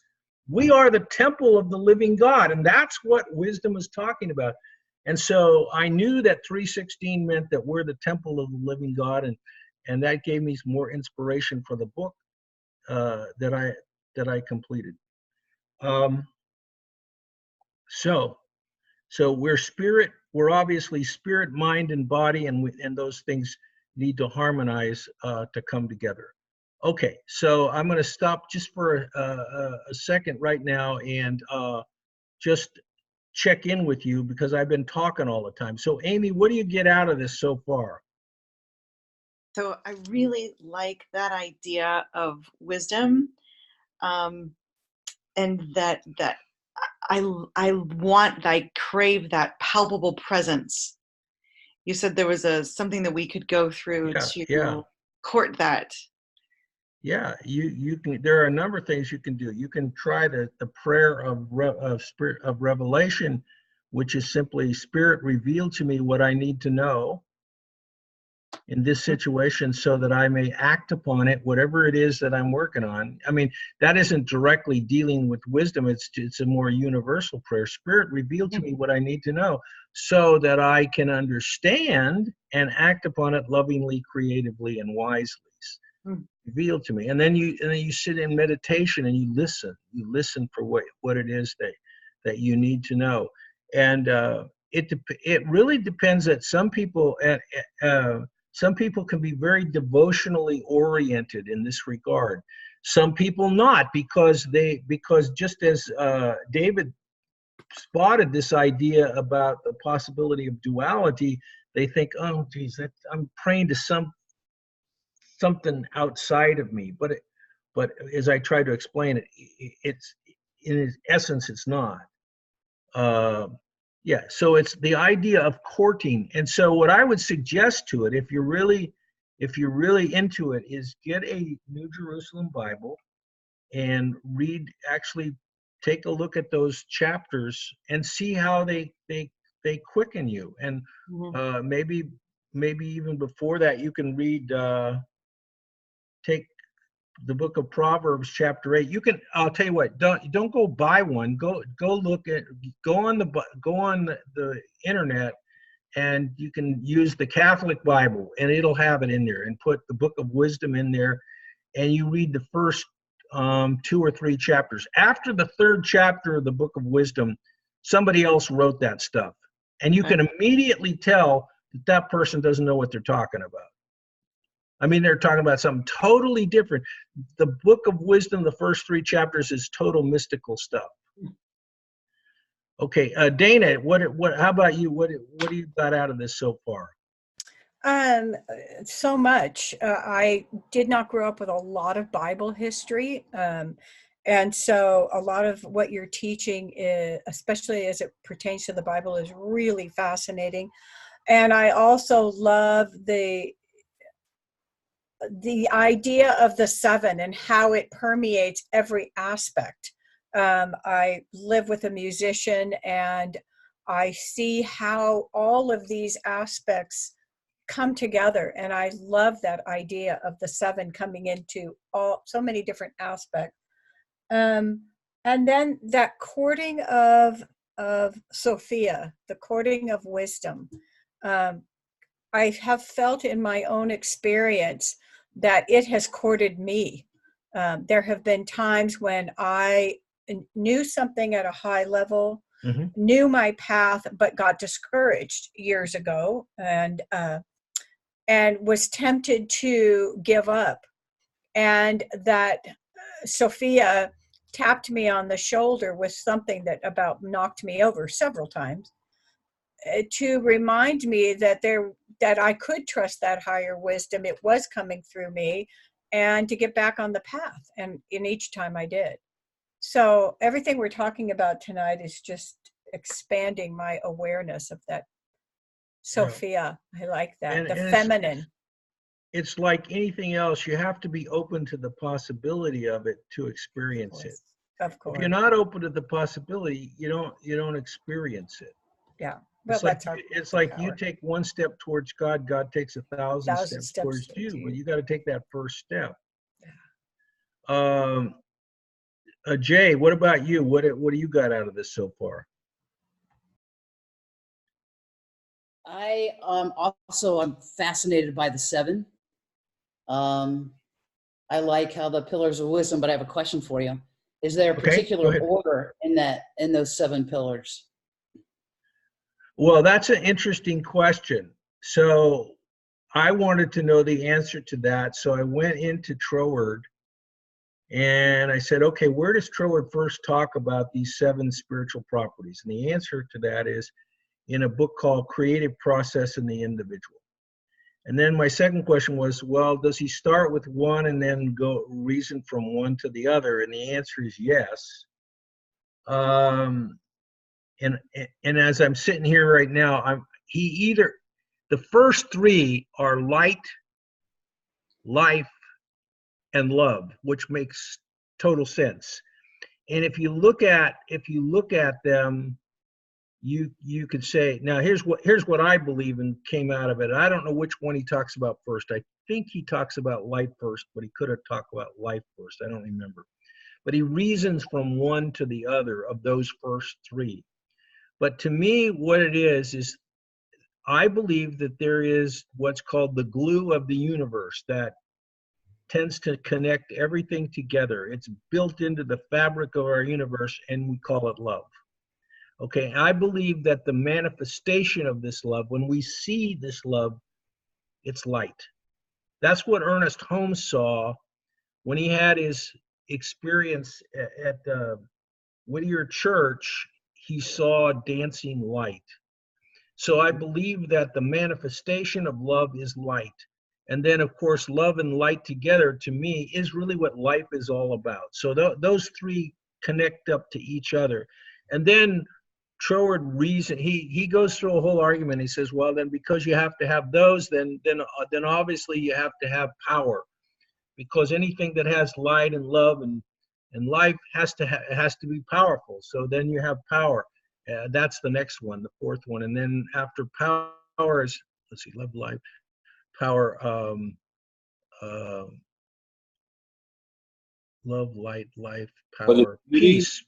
we are the temple of the living God. And that's what wisdom was talking about. And so I knew that 3:16 meant that we're the temple of the living God, and that gave me some more inspiration for the book that I completed. So we're spirit. We're obviously spirit, mind, and body, and those things need to harmonize to come together. Okay, so I'm going to stop just for a second right now and just check in with you, because I've been talking all the time. So Amy, what do you get out of this so far? So I really like that idea of wisdom, and that I crave that palpable presence. You said there was something that we could go through to court that. Yeah, you can. There are a number of things you can do. You can try the prayer of spirit of revelation, which is simply, Spirit, reveal to me what I need to know in this situation, so that I may act upon it, whatever it is that I'm working on. I mean, that isn't directly dealing with wisdom. It's a more universal prayer. Spirit, reveal to me what I need to know, so that I can understand and act upon it lovingly, creatively, and wisely. Reveal to me. And then you sit in meditation and you listen for what it is that you need to know. And it really depends. That some people can be very devotionally oriented in this regard. Some people not, because just as David spotted this idea about the possibility of duality, they think, oh geez, I'm praying to something outside of me. But as I try to explain it, it's in its essence, it's not. Yeah, so it's the idea of courting. And so what I would suggest to it, if you're really into it, is get a New Jerusalem Bible and actually take a look at those chapters and see how they quicken you. And maybe even before that, you can read, take the book of Proverbs chapter 8. I'll tell you what, don't go buy one. Go on the internet, and you can use the Catholic Bible, and it'll have it in there, and put the book of wisdom in there, and you read the first 2 or 3 chapters. After the 3rd chapter of the book of wisdom, somebody else wrote that stuff, and you can immediately tell that person doesn't know what they're talking about. I mean, they're talking about something totally different. The Book of Wisdom, the first 3 chapters, is total mystical stuff. Okay, Dana, how about you? What do you got out of this so far? So much. I did not grow up with a lot of Bible history. And so a lot of what you're teaching, especially as it pertains to the Bible, is really fascinating. And I also love the idea of the 7 and how it permeates every aspect. I live with a musician, and I see how all of these aspects come together, and I love that idea of the 7 coming into so many different aspects. And then that courting of Sophia, the courting of wisdom. I have felt in my own experience that it has courted me. There have been times when I knew something at a high level, knew my path, but got discouraged years ago, and was tempted to give up. And that Sophia tapped me on the shoulder with something that about knocked me over several times, to remind me that I could trust that higher wisdom. It was coming through me, and to get back on the path. And in each time I did. So everything we're talking about tonight is just expanding my awareness of that Sophia. I like that. The feminine. It's like anything else. You have to be open to the possibility of it to experience it. Of course. If you're not open to the possibility, you don't experience it. Yeah. Well, it's like you take one step towards God, God takes 1,000 steps towards you, but you got to take that first step. Yeah. Jay, what about you? What do you got out of this so far? I'm fascinated by the 7. I like how the pillars of wisdom, but I have a question for you. Is there a particular order in those 7 pillars? Well, that's an interesting question. So I wanted to know the answer to that. So I went into Troward and I said, okay, where does Troward first talk about these 7 spiritual properties? And the answer to that is in a book called Creative Process in the Individual. And then my second question was, well, does he start with one and then go reason from one to the other? And the answer is yes. And as I'm sitting here right now, the first 3 are light, life, and love, which makes total sense. And if you look at them, you could say, now here's what I believe and came out of it. I don't know which one he talks about first. I think he talks about light first, but he could have talked about life first. I don't remember. But he reasons from one to the other of those first 3. But to me, what it is I believe that there is what's called the glue of the universe that tends to connect everything together. It's built into the fabric of our universe, and we call it love. Okay, I believe that the manifestation of this love, when we see this love, it's light. That's what Ernest Holmes saw when he had his experience at Whittier Church. He saw dancing light. So I believe that the manifestation of love is light. And then, of course, love and light together, to me, is really what life is all about. So those 3 connect up to each other. And then Troward he goes through a whole argument. He says, well, then because you have to have those, then obviously you have to have power, because anything that has light and love and life has to be powerful. So then you have power. That's the next one, the 4th one. And then after power is, let's see, love, life, power, love, light, life, power, peace,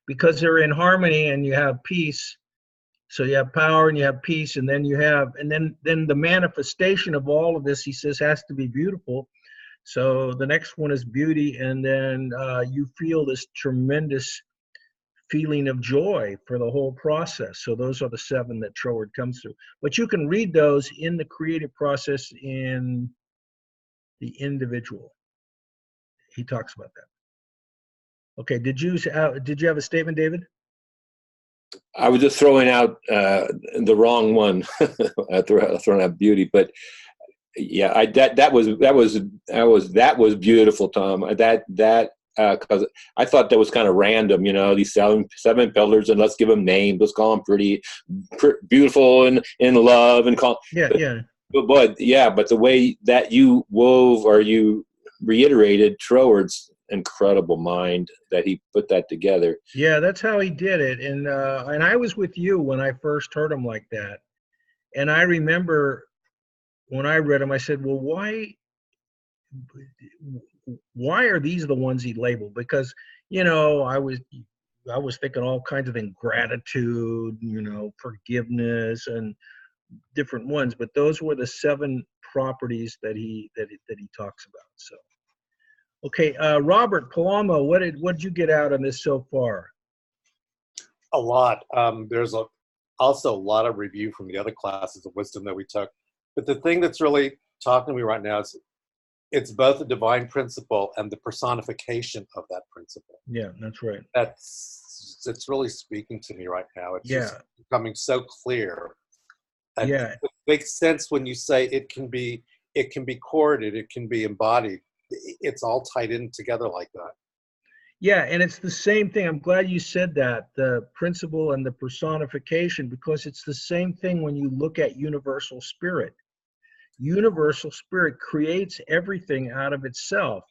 because they're in harmony and you have peace. So you have power and you have peace, and then then the manifestation of all of this, he says, has to be beautiful. So the next one is beauty, and then you feel this tremendous feeling of joy for the whole process. So those are the 7 that Troward comes through. But you can read those in the creative process in the individual. He talks about that. Okay, did you have a statement, David? I was just throwing out the wrong one, throwing out beauty, but yeah, that was beautiful, Tom. Because I thought that was kind of random, these 7 pillars, and let's give them names. Let's call them pretty, beautiful, and in love, and call. Yeah. But the way that you wove or you reiterated Troward's incredible mind that he put that together. Yeah, that's how he did it. And I was with you when I first heard him like that. And I remember when I read him, I said, well, why are these the ones he labeled? Because, I was thinking all kinds of things, gratitude, forgiveness, and different ones, but those were the 7 properties that he talks about. So, okay, Robert Palamo, what did you get out of this so far? A lot. There's also a lot of review from the other classes of wisdom that we took. But the thing that's really talking to me right now is it's both a divine principle and the personification of that principle. Yeah, that's right. It's really speaking to me right now. It's just becoming so clear. And it makes sense when you say it can be courted, it can be embodied. It's all tied in together like that. Yeah, and it's the same thing. I'm glad you said that, the principle and the personification, because it's the same thing when you look at universal spirit. Universal spirit creates everything out of itself.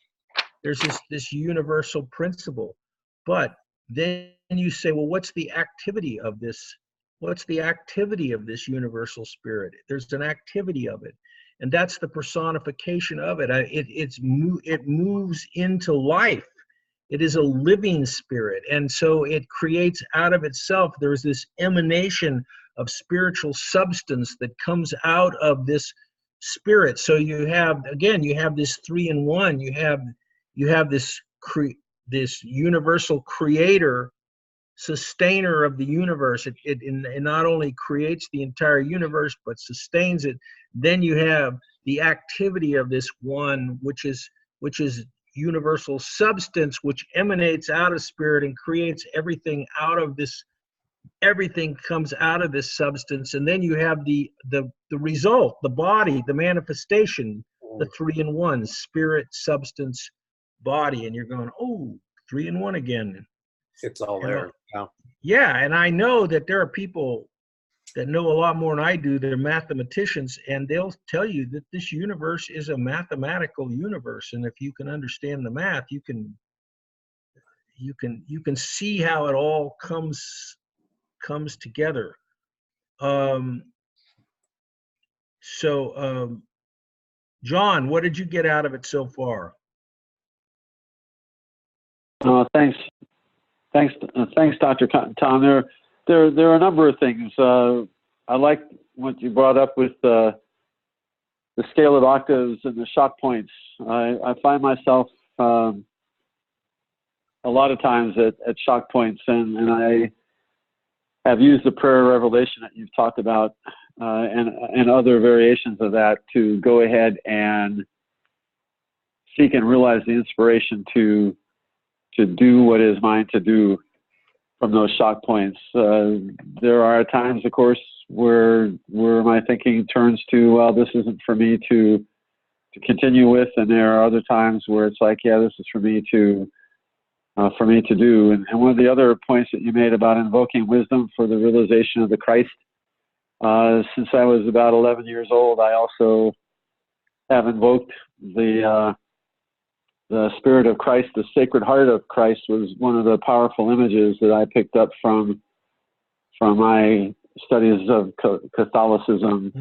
There's this universal principle. But then you say, well, what's the activity of this? What's the activity of this universal spirit? There's an activity of it. And that's the personification of it. It moves into life. It is a living spirit. And so it creates out of itself, there's this emanation of spiritual substance that comes out of this spirit. So you have this 3 in 1. You have this universal creator, sustainer of the universe. It not only creates the entire universe, but sustains it. Then you have the activity of this one, which is universal substance, which emanates out of spirit and creates everything out of this. Everything comes out of this substance. And then you have the result, the body, the manifestation, the 3 in 1, spirit, substance, body. And you're going, oh, 3 in 1 again. It's all there. Yeah, and I know that there are people that know a lot more than I do. They're mathematicians, and they'll tell you that this universe is a mathematical universe. And if you can understand the math, you can see how it all comes together. John, what did you get out of it so far? Thanks, Dr. Tom. There are a number of things. I like what you brought up with the scale of octaves and the shock points. I find myself a lot of times at shock points, and I have used the prayer revelation that you've talked about and other variations of that to go ahead and seek and realize the inspiration to do what is mine to do from those shock points. There are times, of course, where my thinking turns to, well, this isn't for me to continue with, and there are other times where it's like, yeah, this is for me to do. And one of the other points that you made about invoking wisdom for the realization of the Christ, since I was about 11 years old, I also have invoked the Spirit of Christ. The Sacred Heart of Christ was one of the powerful images that I picked up from my studies of Catholicism,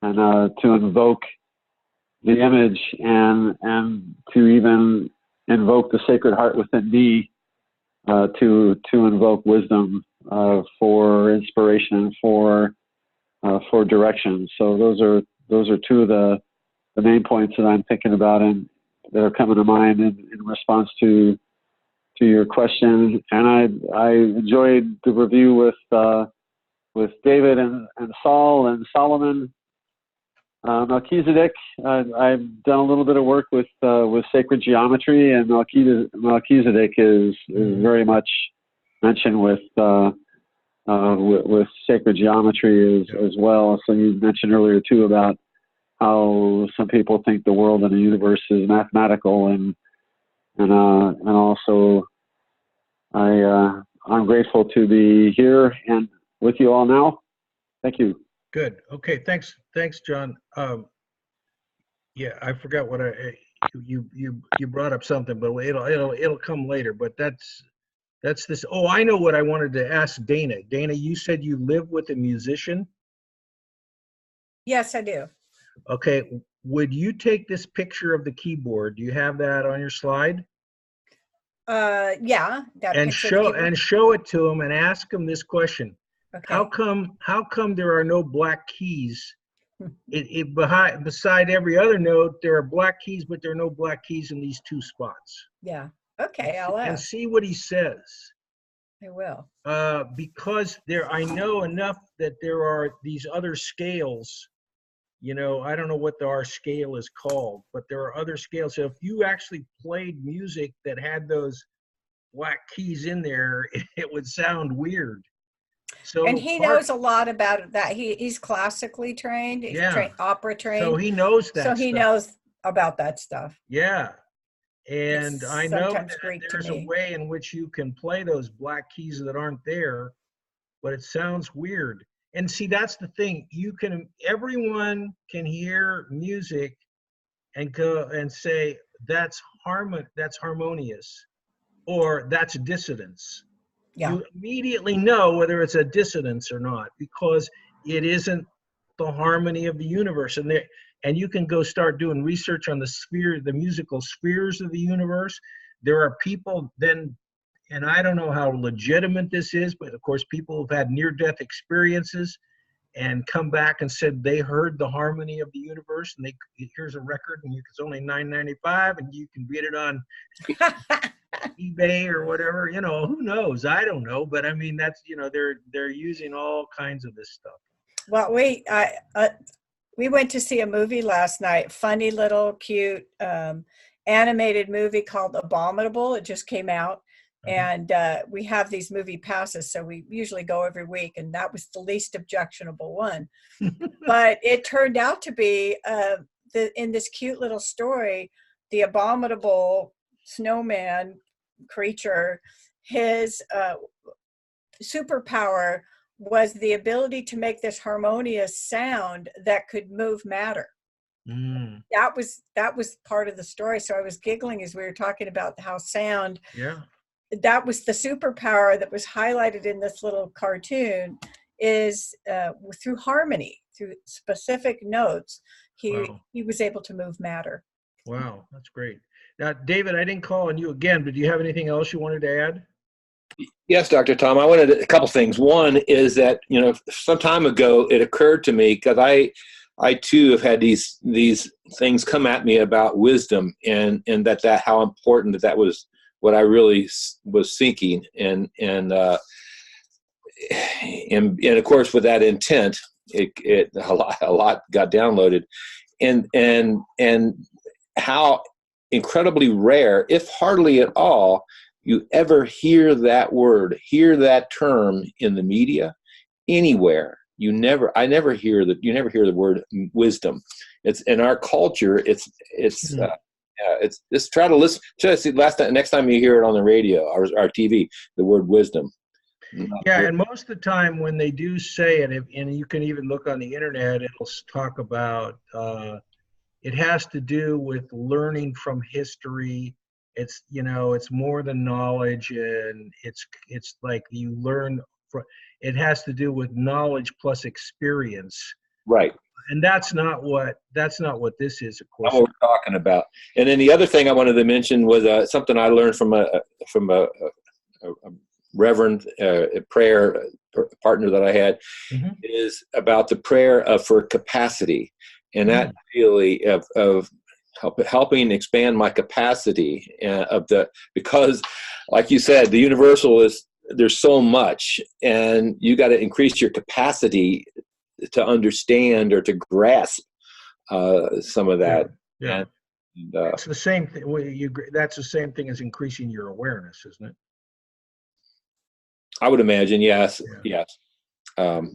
and to invoke the image and to even invoke the Sacred Heart within me, to invoke wisdom for inspiration, for direction. So those are two of the main points that I'm thinking about and that are coming to mind in response to your question, and I enjoyed the review with David and Saul and Solomon. Melchizedek, I've done a little bit of work with sacred geometry, and Melchizedek is very much mentioned with sacred geometry as well. So you mentioned earlier too about how some people think the world and the universe is mathematical, and also I'm grateful to be here and with you all now. Thank you. Good. Okay. Thanks, John. Yeah, I forgot what you brought up something, but it'll come later. But that's this. Oh, I know what I wanted to ask Dana. Dana, you said you live with a musician? Yes, I do. Okay. Would you take this picture of the keyboard? Do you have that on your slide? Yeah. And show it to him and ask him this question. Okay. How come there are no black keys? Beside every other note, there are black keys, but there are no black keys in these two spots. Yeah. Okay, I'll ask. And see what he says. I will. Because I know enough that there are these other scales. You know, I don't know what our scale is called, but there are other scales. So if you actually played music that had those black keys in there, it would sound weird. So, and he knows a lot about that. He's classically trained. He's opera trained. So he knows that. So he knows about that stuff. Yeah. And it's I know that there's a way in which you can play those black keys that aren't there, but it sounds weird. And see, that's the thing. Everyone can hear music and go and say that's harmonious, or that's dissonance. Yeah. You immediately know whether it's a dissonance or not, because it isn't the harmony of the universe. And you can go start doing research on the musical spheres of the universe. There are people then, and I don't know how legitimate this is, but of course people have had near-death experiences and come back and said they heard the harmony of the universe, and here's a record, and it's only $9.95, and you can get it on eBay or whatever. You know, who knows? I don't know, but I mean, that's, you know, they're using all kinds of this stuff. Well, we went to see a movie last night, funny little cute animated movie called Abominable. It just came out. And we have these movie passes, so we usually go every week, and that was the least objectionable one. But it turned out to be, in this cute little story, the abominable snowman creature, his superpower was the ability to make this harmonious sound that could move matter. That was part of the story. So I was giggling as we were talking about how sound. Yeah. That was the superpower that was highlighted in this little cartoon, is through harmony, through specific notes, he was able to move matter. Wow, that's great. Now, David, I didn't call on you again, but do you have anything else you wanted to add? Yes, Dr. Tom, I wanted a couple things. One is that, you know, some time ago it occurred to me, because I too have had these things come at me about wisdom, and that how important that was what I really was seeking, and of course with that intent, a lot got downloaded, and how incredibly rare, if hardly at all, you ever hear that word, hear that term in the media, anywhere. I never hear that. You never hear the word wisdom. It's in our culture. It's just try to listen. Next time you hear it on the radio or TV, the word wisdom. Yeah, and most of the time when they do say it, and you can even look on the internet, it'll talk about it has to do with learning from history. It's, you know, it's more than knowledge, and it's like you learn from. It has to do with knowledge plus experience. Right. And that's not what this is, of course. That's what we're talking about. And then the other thing I wanted to mention was something I learned from a reverend prayer partner that I had, is about the prayer for capacity, and that really of helping expand my capacity because, like you said, the universal is, there's so much, and you got to increase your capacity to understand or to grasp some of that. Yeah. And, that's the same thing. That's the same thing as increasing your awareness, isn't it? I would imagine, yes, Yeah. yes.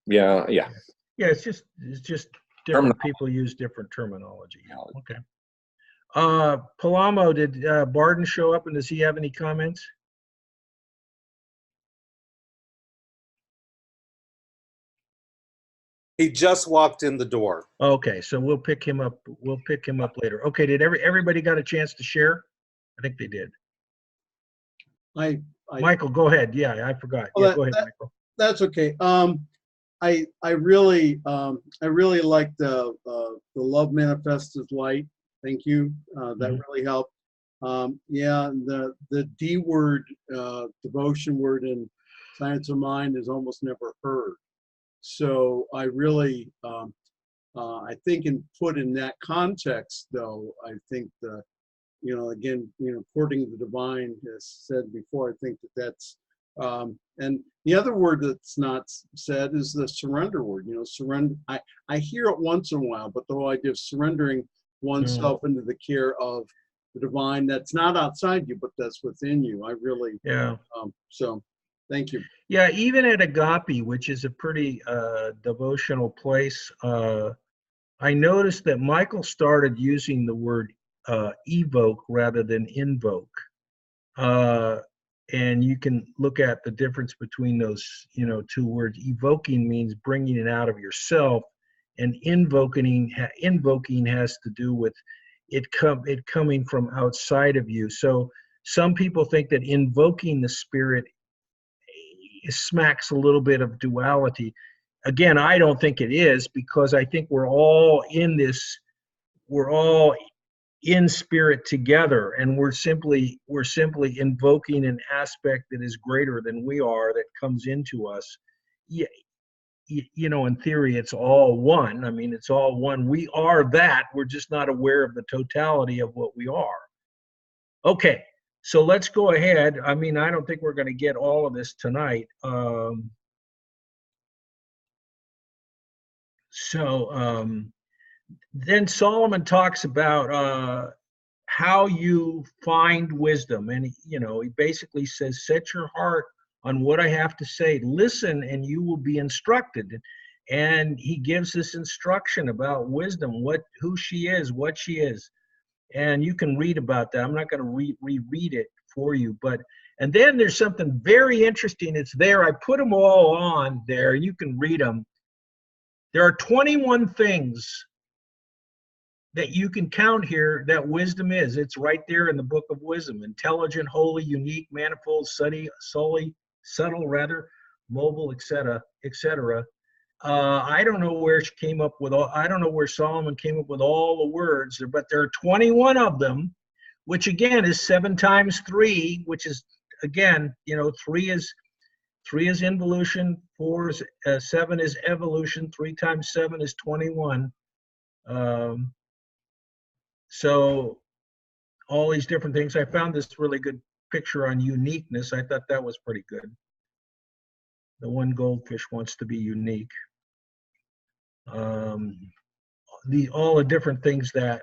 Yeah. Yeah, it's just different people use different terminology. Okay. Palamo, did Barden show up, and does he have any comments? He just walked in the door. Okay, so we'll pick him up. We'll pick him up later. Okay, did everybody got a chance to share? I think they did. Michael, go ahead. Yeah, I forgot. Yeah, go ahead, Michael. That's okay. I really like the love manifests as light. Thank you. That really helped. Yeah, the D word, devotion word in Science of Mind is almost never heard. So I really, I think, put in that context, though, I think again, courting the divine, as said before, I think that's, and the other word that's not said is the surrender word. Surrender. I hear it once in a while, but the whole idea of surrendering oneself into the care of the divine, that's not outside you, but that's within you. I really, so thank you. Yeah, even at Agape, which is a pretty devotional place, I noticed that Michael started using the word evoke rather than invoke. And you can look at the difference between those, two words. Evoking means bringing it out of yourself, and invoking has to do with it coming from outside of you. So some people think that invoking the spirit smacks a little bit of duality. Again, I don't think it is, because I think we're all in this, we're all in spirit together, and we're simply invoking an aspect that is greater than we are, that comes into us. Yeah, in theory, it's all one. I mean, it's all one. We are that. We're just not aware of the totality of what we are. Okay, so let's go ahead. I mean, I don't think we're going to get all of this tonight. Then Solomon talks about how you find wisdom. And, he basically says, set your heart on what I have to say. Listen, and you will be instructed. And he gives this instruction about wisdom, who she is, what she is. And you can read about that. I'm not going to reread it for you. And then there's something very interesting. It's there. I put them all on there. You can read them. There are 21 things that you can count here that wisdom is. It's right there in the book of wisdom. Intelligent, holy, unique, manifold, subtle, mobile, etc., etc. I don't know where she came up with I don't know where Solomon came up with all the words, but there are 21 of them, which again is 7 times 3, which is, again, 3 is involution, 7 is evolution, 3 times 7 is 21. So all these different things. I found this really good picture on uniqueness. I thought that was pretty good. The one goldfish wants to be unique. All the different things that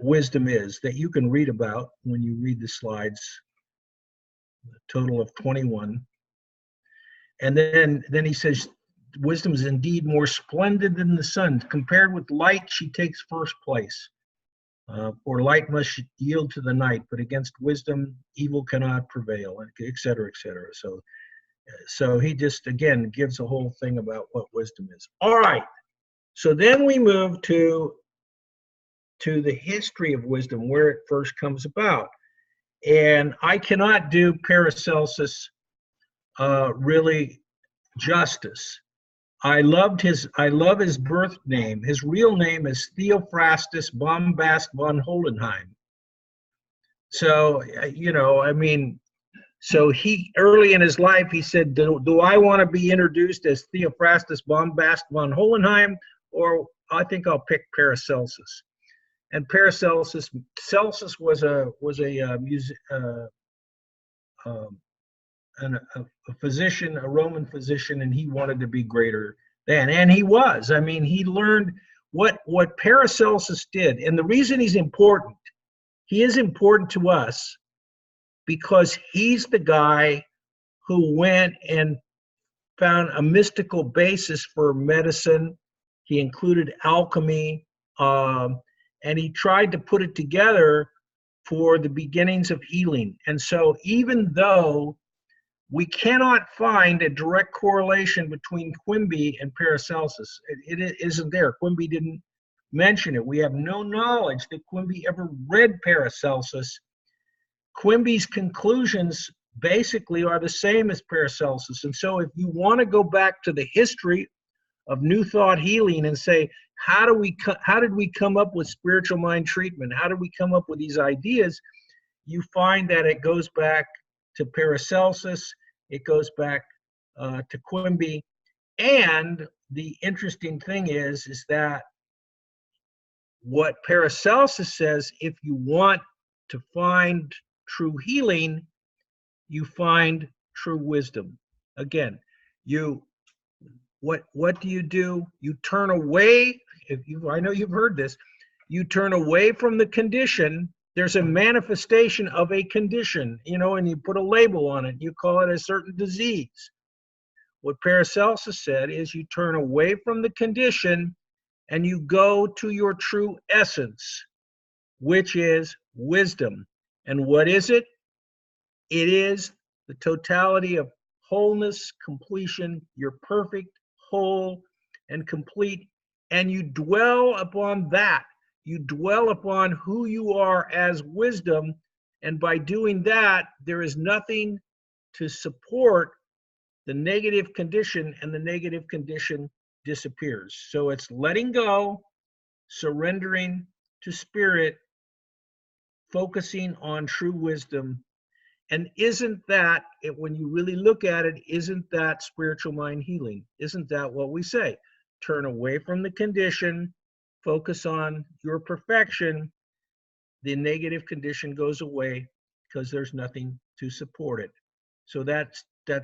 wisdom is, that you can read about when you read the slides. A total of 21. And then he says, wisdom is indeed more splendid than the sun. Compared with light, she takes first place. For light must yield to the night, but against wisdom, evil cannot prevail, et cetera, et cetera. So he just, again, gives a whole thing about what wisdom is. All right. So then we move to the history of wisdom, where it first comes about. And I cannot do Paracelsus really justice. I love his birth name. His real name is Theophrastus Bombast von Hohenheim. So, so he, early in his life, he said, do I want to be introduced as Theophrastus Bombast von Hohenheim, or I think I'll pick Paracelsus. And Paracelsus was a physician, a Roman physician, and he wanted to be greater than, and he was. I mean, he learned what Paracelsus did, and the reason he's important, he is important to us because he's the guy who went and found a mystical basis for medicine. He included alchemy, and he tried to put it together for the beginnings of healing. And so even though we cannot find a direct correlation between Quimby and Paracelsus, it isn't there. Quimby didn't mention it. We have no knowledge that Quimby ever read Paracelsus. Quimby's conclusions basically are the same as Paracelsus. And so if you want to go back to the history of New Thought healing and say, how did we come up with spiritual mind treatment? How did we come up with these ideas? You find that it goes back to Paracelsus, it goes back to Quimby. And the interesting thing is that what Paracelsus says, if you want to find true healing, you find true wisdom. Again, what do? You turn away. I know you've heard this. You turn away from the condition. There's a manifestation of a condition, and you put a label on it. You call it a certain disease. What Paracelsus said is you turn away from the condition and you go to your true essence, which is wisdom. And what is it? It is the totality of wholeness, completion. You're perfect, whole, and complete. And you dwell upon that. You dwell upon who you are as wisdom. And by doing that, there is nothing to support the negative condition, and the negative condition disappears. So it's letting go, surrendering to spirit, focusing on true wisdom. And isn't that, when you really look at it, isn't that spiritual mind healing? Isn't that what we say? Turn away from the condition, focus on your perfection. The negative condition goes away because there's nothing to support it. So that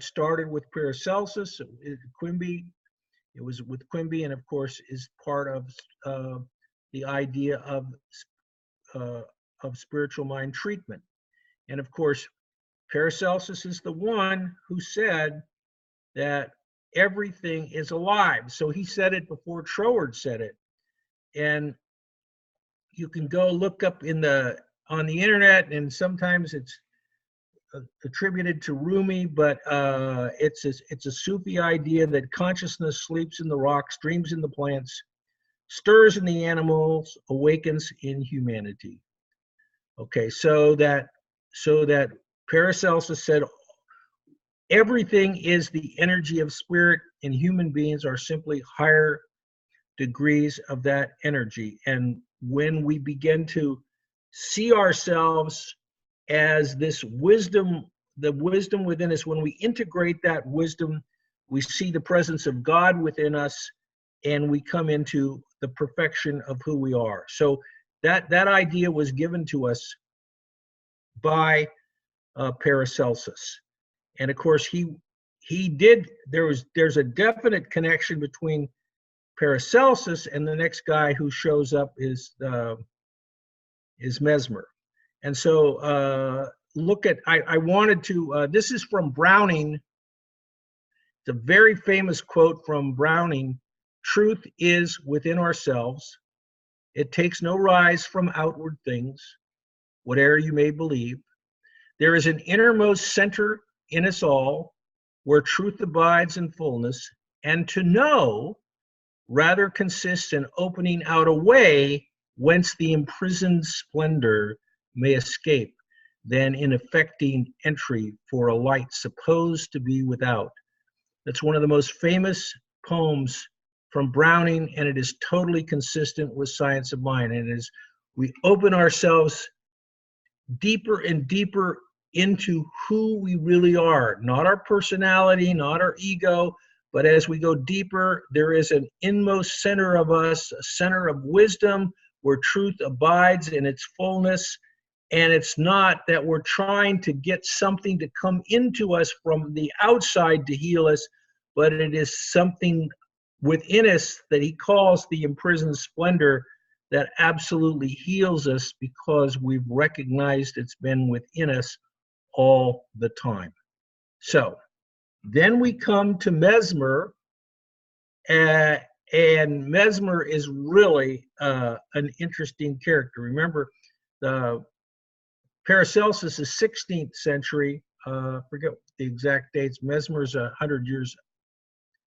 started with Paracelsus, Quimby. It was with Quimby, and of course is part of the idea of spiritual mind treatment. And of course, Paracelsus is the one who said that everything is alive. So he said it before Troward said it. And you can go look up on the internet, and sometimes it's attributed to Rumi, but it's a Sufi idea that consciousness sleeps in the rocks, dreams in the plants, stirs in the animals, awakens in humanity. Okay, so that Paracelsus said everything is the energy of spirit, and human beings are simply higher degrees of that energy. And when we begin to see ourselves as this wisdom, the wisdom within us, when we integrate that wisdom, we see the presence of God within us, and we come into the perfection of who we are. So that idea was given to us by Paracelsus. And of course, there's a definite connection between Paracelsus and the next guy who shows up is Mesmer. And so I wanted to, this is from Browning. It's a very famous quote from Browning: "Truth is within ourselves. It takes no rise from outward things, whatever you may believe. There is an innermost center in us all, where truth abides in fullness, and to know rather consists in opening out a way whence the imprisoned splendor may escape, than in effecting entry for a light supposed to be without." That's one of the most famous poems from Browning, and it is totally consistent with Science of Mind. And as we open ourselves deeper and deeper into who we really are, not our personality, not our ego, but as we go deeper, there is an inmost center of us, a center of wisdom, where truth abides in its fullness. And it's not that we're trying to get something to come into us from the outside to heal us, but it is something within us that he calls the imprisoned splendor that absolutely heals us because we've recognized it's been within us all the time. So then we come to Mesmer, and Mesmer is really an interesting character. Remember, the Paracelsus is 16th century. Forget the exact dates. Mesmer's 100 years, I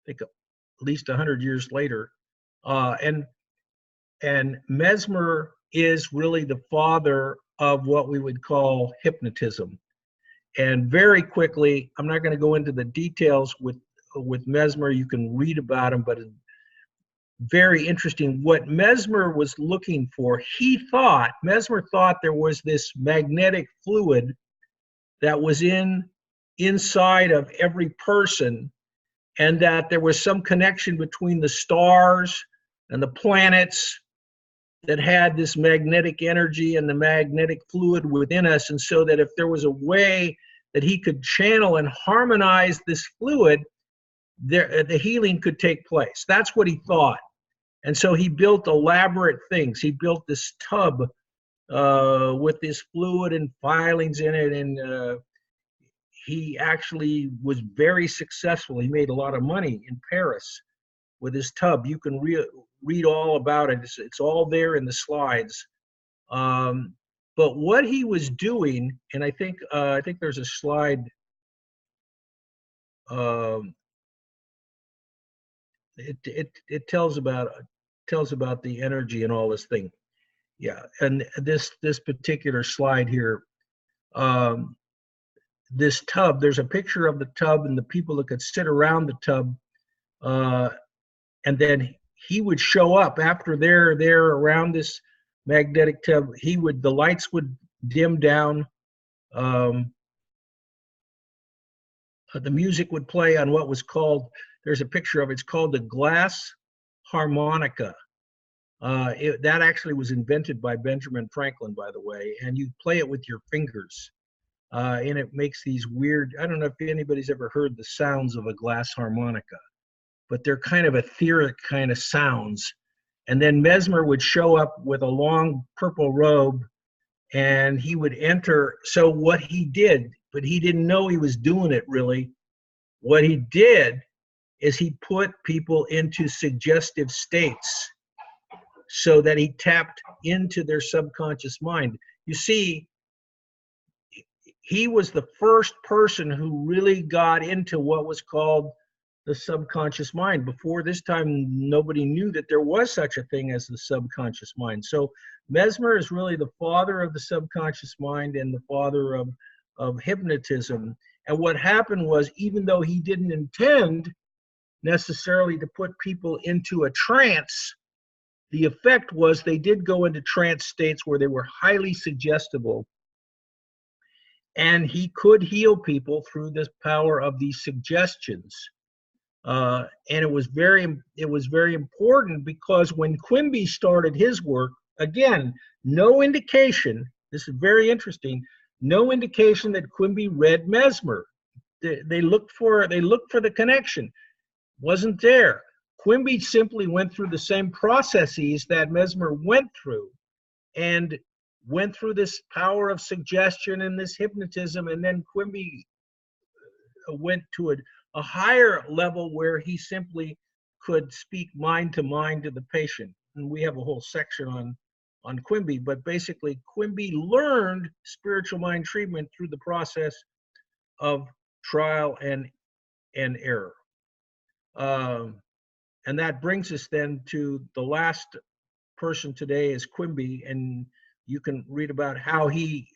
think, at least 100 years later. And Mesmer is really the father of what we would call hypnotism. And very quickly, I'm not going to go into the details with Mesmer. You can read about him, but it's very interesting. What Mesmer was looking for, Mesmer thought there was this magnetic fluid that was inside of every person, and that there was some connection between the stars and the planets that had this magnetic energy and the magnetic fluid within us. And so that if there was a way that he could channel and harmonize this fluid, the healing could take place. That's what he thought. And so he built elaborate things. He built this tub with this fluid and filings in it, and he actually was very successful. He made a lot of money in Paris with his tub. You can read all about it. It's all there in the slides. But what he was doing, and I think there's a slide. It tells about the energy and all this thing. Yeah, and this particular slide here, this tub. There's a picture of the tub and the people that could sit around the tub, and then he would show up after they're around this magnetic tub. The lights would dim down. The music would play on what was called, there's a picture of it, it's called the glass harmonica. That actually was invented by Benjamin Franklin, by the way, and you play it with your fingers. And it makes these weird, I don't know if anybody's ever heard the sounds of a glass harmonica, but they're kind of etheric kind of sounds. And then Mesmer would show up with a long purple robe, and he would enter. So what he did, but he didn't know he was doing it really. What he did is he put people into suggestive states so that he tapped into their subconscious mind. You see, he was the first person who really got into what was called the subconscious mind. Before this time, nobody knew that there was such a thing as the subconscious mind. So Mesmer is really the father of the subconscious mind and the father of hypnotism. And what happened was, even though he didn't intend necessarily to put people into a trance, the effect was they did go into trance states where they were highly suggestible. And he could heal people through this power of these suggestions. And it was very important, because when Quimby started his work, again, no indication, this is very interesting, no indication that Quimby read Mesmer. They looked for the connection. Wasn't there. Quimby simply went through the same processes that Mesmer went through, and went through this power of suggestion and this hypnotism, and then Quimby went to a higher level where he simply could speak mind to mind to the patient. And we have a whole section on Quimby, but basically Quimby learned spiritual mind treatment through the process of trial and error. And that brings us then to the last person today is Quimby, and you can read about how he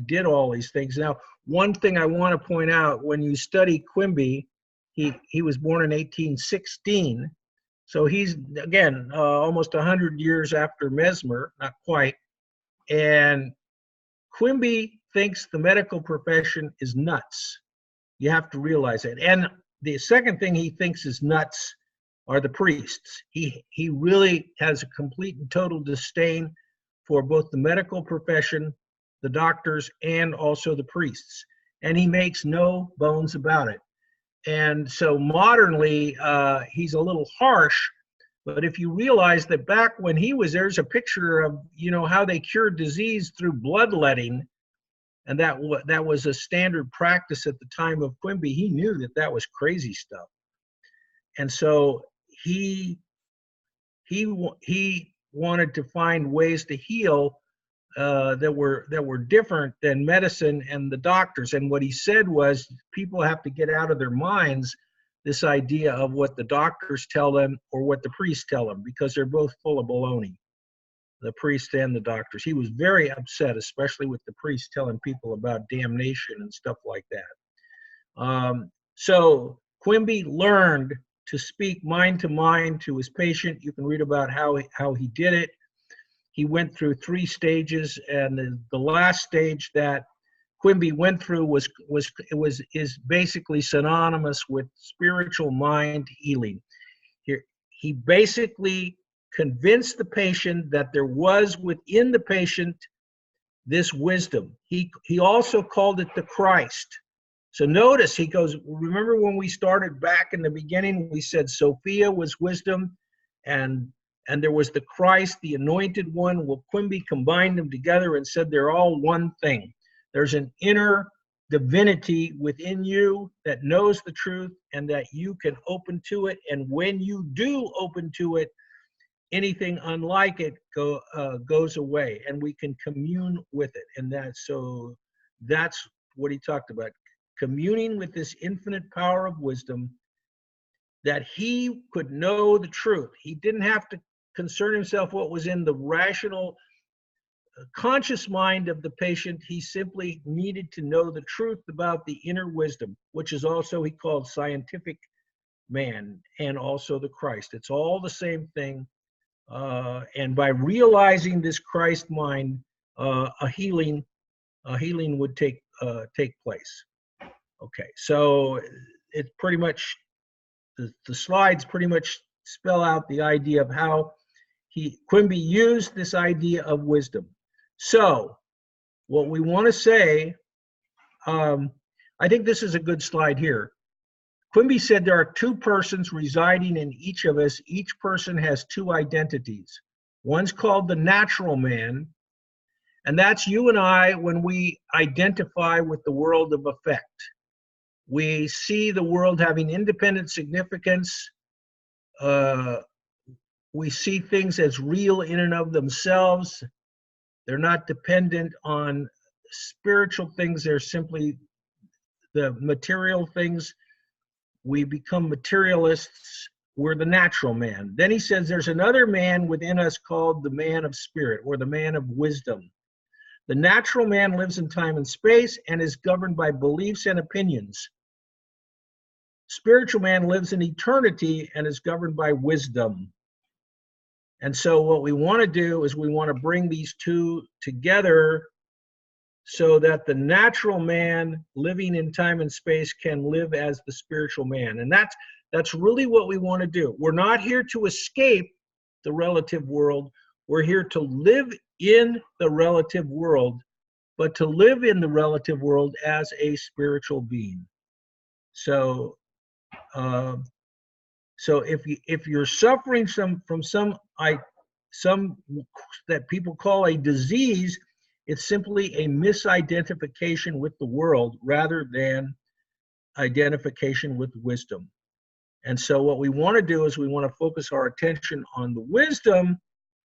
did all these things. Now, one thing I want to point out, when you study Quimby, he was born in 1816, so he's again almost 100 years after Mesmer, not quite. And Quimby thinks the medical profession is nuts. You have to realize it. And the second thing he thinks is nuts are the priests. He really has a complete and total disdain for both the medical profession, the doctors, and also the priests. And he makes no bones about it. And so modernly, he's a little harsh, but if you realize that back when he was, there's a picture of, you know, how they cured disease through bloodletting, and that was a standard practice at the time of Quimby. He knew that that was crazy stuff. And so he wanted to find ways to heal that were different than medicine and the doctors. And what he said was, people have to get out of their minds this idea of what the doctors tell them or what the priests tell them, because they're both full of baloney, the priest and the doctors. He was very upset, especially with the priest telling people about damnation and stuff like that. So Quimby learned to speak mind to mind to his patient. You can read about how he did it. He went through 3 stages, and the last stage that Quimby went through is basically synonymous with spiritual mind healing. He basically convinced the patient that there was within the patient this wisdom. He also called it the Christ. So notice he goes, remember when we started back in the beginning, we said Sophia was wisdom, and there was the Christ, the anointed one. Well, Quimby combined them together and said they're all one thing. There's an inner divinity within you that knows the truth and that you can open to it. And when you do open to it, anything unlike it goes away, and we can commune with it. And that's what he talked about, communing with this infinite power of wisdom, that he could know the truth. He didn't have to concern himself what was in the rational, conscious mind of the patient. He simply needed to know the truth about the inner wisdom, which is also he called scientific man, and also the Christ. It's all the same thing. And by realizing this Christ mind, a healing would take place. Okay, so it's pretty much the slides pretty much spell out the idea of how Quimby used this idea of wisdom. So what we want to say, I think this is a good slide here. Quimby said there are 2 persons residing in each of us. Each person has 2 identities. One's called the natural man, and that's you and I when we identify with the world of effect. We see the world having independent significance. We see things as real in and of themselves. They're not dependent on spiritual things. They're simply the material things. We become materialists. We're the natural man. Then he says there's another man within us called the man of spirit, or the man of wisdom. The natural man lives in time and space and is governed by beliefs and opinions. Spiritual man lives in eternity and is governed by wisdom. And so what we want to do is we want to bring these 2 together so that the natural man living in time and space can live as the spiritual man. And that's really what we want to do. We're not here to escape the relative world. We're here to live in the relative world, but to live in the relative world as a spiritual being. So if you're suffering from some that people call a disease, it's simply a misidentification with the world rather than identification with wisdom. And so what we want to do is we want to focus our attention on the wisdom,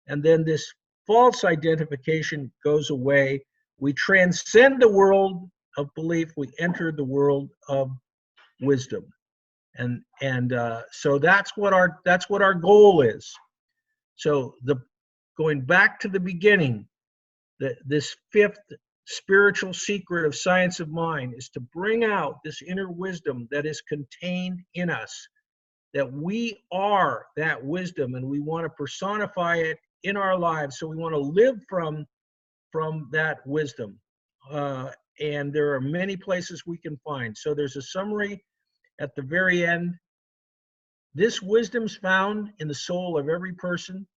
and then this false identification goes away. We transcend the world of belief. We enter the world of wisdom. And so that's what our goal is. So going back to the beginning, this 5th spiritual secret of science of mind is to bring out this inner wisdom that is contained in us, that we are that wisdom, and we want to personify it in our lives. So we want to live from that wisdom. And there are many places we can find. So there's a summary at the very end This wisdom's found in the soul of every person.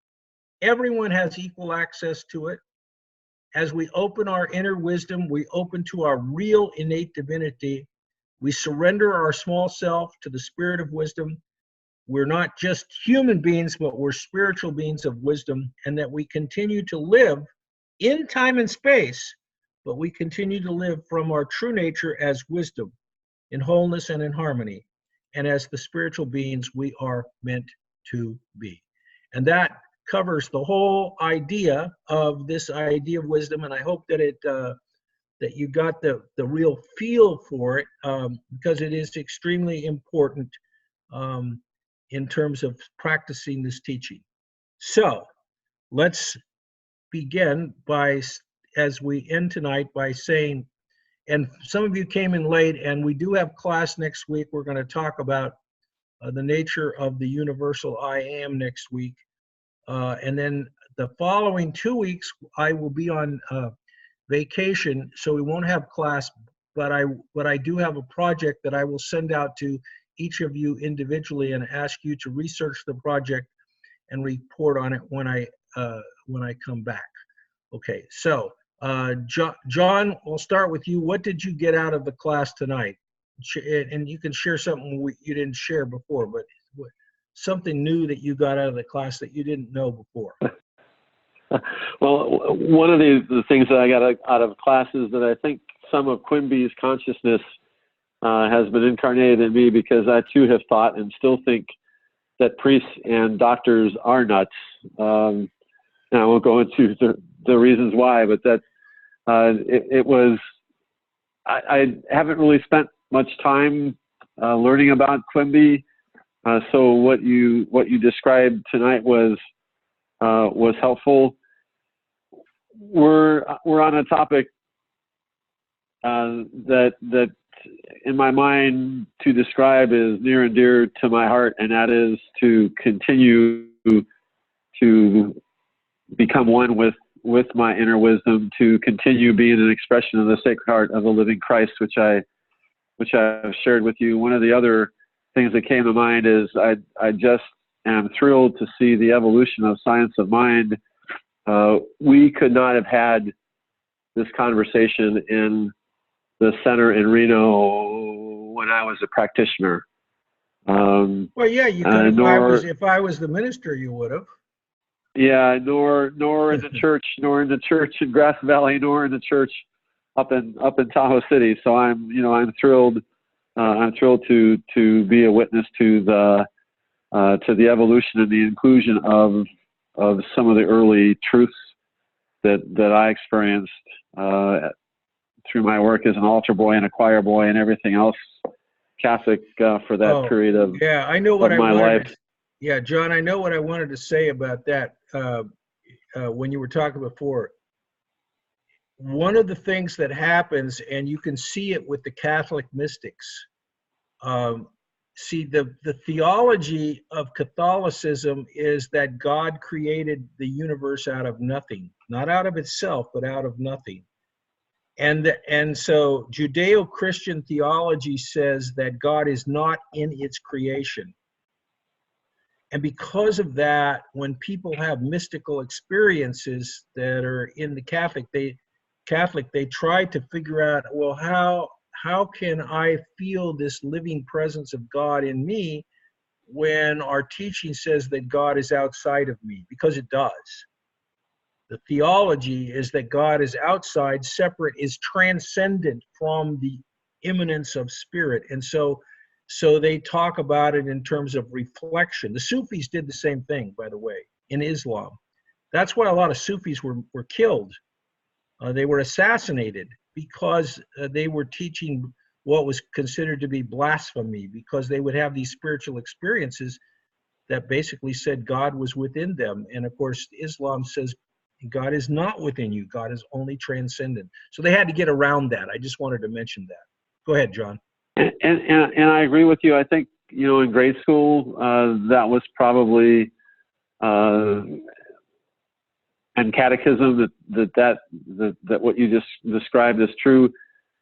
Everyone has equal access to it. As we open our inner wisdom, we open to our real innate divinity. We surrender our small self to the spirit of wisdom. We're not just human beings, but we're spiritual beings of wisdom, and that we continue to live in time and space, but we continue to live from our true nature as wisdom, in wholeness and in harmony, and as the spiritual beings we are meant to be. And that covers the whole idea of this idea of wisdom, and I hope that that you got the real feel for it, because it is extremely important in terms of practicing this teaching. So let's begin by, as we end tonight, by saying, and some of you came in late, and we do have class next week. We're going to talk about the nature of the universal I am next week. And then the following 2 weeks, I will be on vacation, so we won't have class, but I do have a project that I will send out to each of you individually and ask you to research the project and report on it when I come back. Okay, so John, we'll start with you. What did you get out of the class tonight? And you can share something you didn't share before, but something new that you got out of the class that you didn't know before. Well, one of the things that I got out of class is that I think some of Quimby's consciousness has been incarnated in me, because I too have thought and still think that priests and doctors are nuts. And I won't go into the reasons why, but that it was, I haven't really spent much time learning about Quimby. So what you described tonight was helpful. We're on a topic that in my mind to describe is near and dear to my heart, and that is to continue to become one with my inner wisdom, to continue being an expression of the Sacred Heart of the living Christ, which I've shared with you. One of the other things that came to mind is I just am thrilled to see the evolution of science of mind. We could not have had this conversation in the center in Reno when I was a practitioner. Well, yeah, you could. If I was the minister, you would have. Yeah, nor in the church, nor in the church in Grass Valley, nor in the church up in Tahoe City. So I'm thrilled. I'm thrilled to be a witness to the evolution and the inclusion of some of the early truths that I experienced through my work as an altar boy and a choir boy and everything else Catholic for that period of I know what my life. Yeah, John, I know what I wanted to say about that when you were talking before. One of the things that happens, and you can see it with the Catholic mystics, see the theology of Catholicism is that God created the universe out of nothing, not out of itself, but out of nothing. And so Judeo-Christian theology says that God is not in its creation. And because of that, when people have mystical experiences that are in the Catholic, they try to figure out, well, how can I feel this living presence of God in me when our teaching says that God is outside of me? Because it does. The theology is that God is outside, separate, is transcendent from the immanence of spirit. And so they talk about it in terms of reflection. The Sufis did the same thing, by the way, in Islam. That's why a lot of Sufis were killed. They were assassinated because they were teaching what was considered to be blasphemy, because they would have these spiritual experiences that basically said God was within them. And of course, Islam says God is not within you. God is only transcendent. So they had to get around that. I just wanted to mention that. Go ahead, John. And I agree with you. I think, in grade school, that was probably, and catechism, that what you just described is true.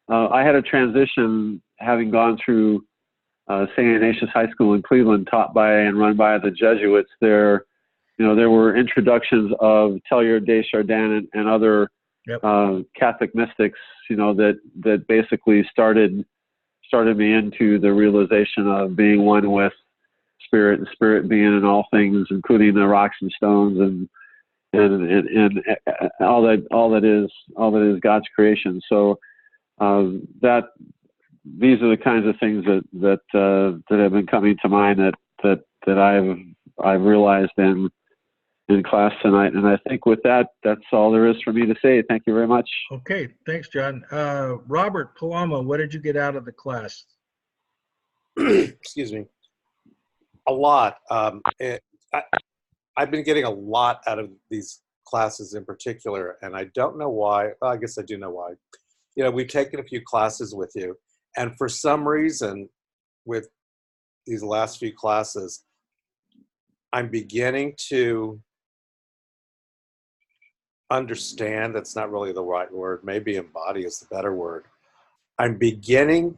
I had a transition, having gone through St. Ignatius High School in Cleveland, taught by and run by the Jesuits. There were introductions of Teilhard de Chardin and other Catholic mystics, that basically started me into the realization of being one with spirit, and spirit being in all things, including the rocks and stones and all that is God's creation. So these are the kinds of things that have been coming to mind that I've realized in class tonight. And I think with that, that's all there is for me to say. Thank you very much. Okay, thanks, John. Robert Palama, what did you get out of the class? Excuse me. A lot. I've been getting a lot out of these classes in particular, and I don't know why. Well, I guess I do know why. We've taken a few classes with you, and for some reason, with these last few classes, I'm beginning to understand. That's not really the right word. Maybe embody is the better word. I'm beginning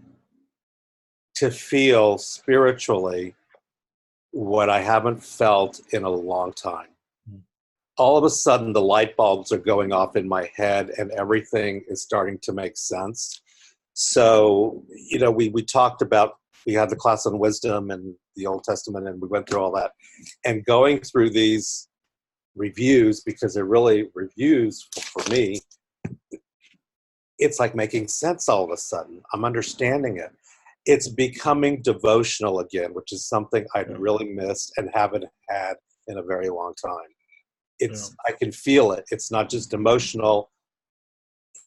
to feel spiritually what I haven't felt in a long time. All of a sudden, the light bulbs are going off in my head and everything is starting to make sense. So, we talked about, we had the class on wisdom and the Old Testament, and we went through all that. And going through these reviews, because they're really reviews for me, it's like making sense all of a sudden. I'm understanding it. It's becoming devotional again, which is something I'd really missed and haven't had in a very long time. I can feel it. It's not just emotional.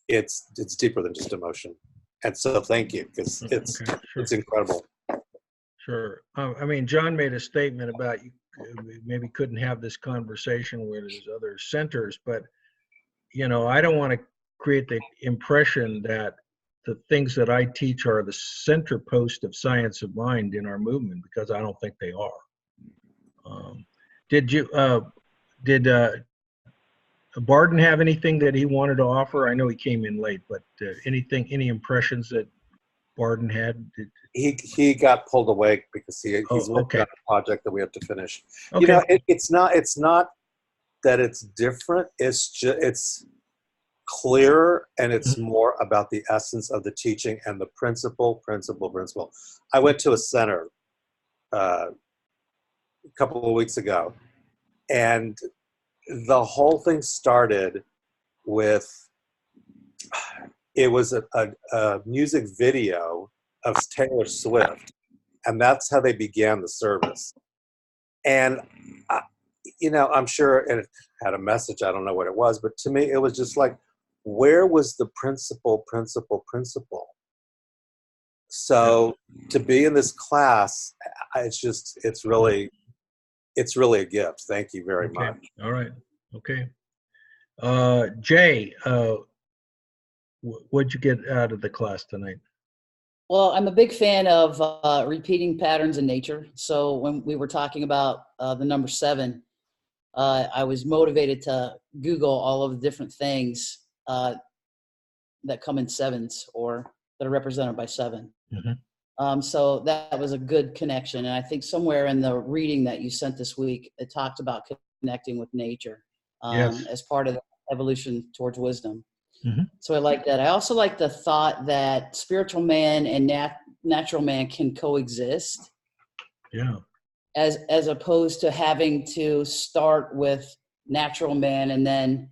It's deeper than just emotion. And so thank you, because it's incredible. Sure. John made a statement about you maybe couldn't have this conversation where there's other centers, but, I don't want to create the impression that the things that I teach are the center post of science of mind in our movement, because I don't think they are. Did Barden have anything that he wanted to offer? I know he came in late, but any impressions that Barden had? He got pulled away because he's working on a project that we have to finish. Okay. It's not that it's different. It's clearer, and it's more about the essence of the teaching and the principle. I went to a center a couple of weeks ago, and the whole thing started with, it was a music video of Taylor Swift, and that's how they began the service. And I'm sure it had a message. I don't know what it was, but to me it was just like, where was the principle? So to be in this class, it's really a gift. Thank you very much. All right. Okay. Jay, what'd you get out of the class tonight? Well, I'm a big fan of repeating patterns in nature. So when we were talking about the number 7, I was motivated to Google all of the different things that come in 7s or that are represented by 7. Mm-hmm. So that was a good connection. And I think somewhere in the reading that you sent this week, it talked about connecting with nature as part of the evolution towards wisdom. Mm-hmm. So I like that. I also like the thought that spiritual man and natural man can coexist. Yeah. As opposed to having to start with natural man and then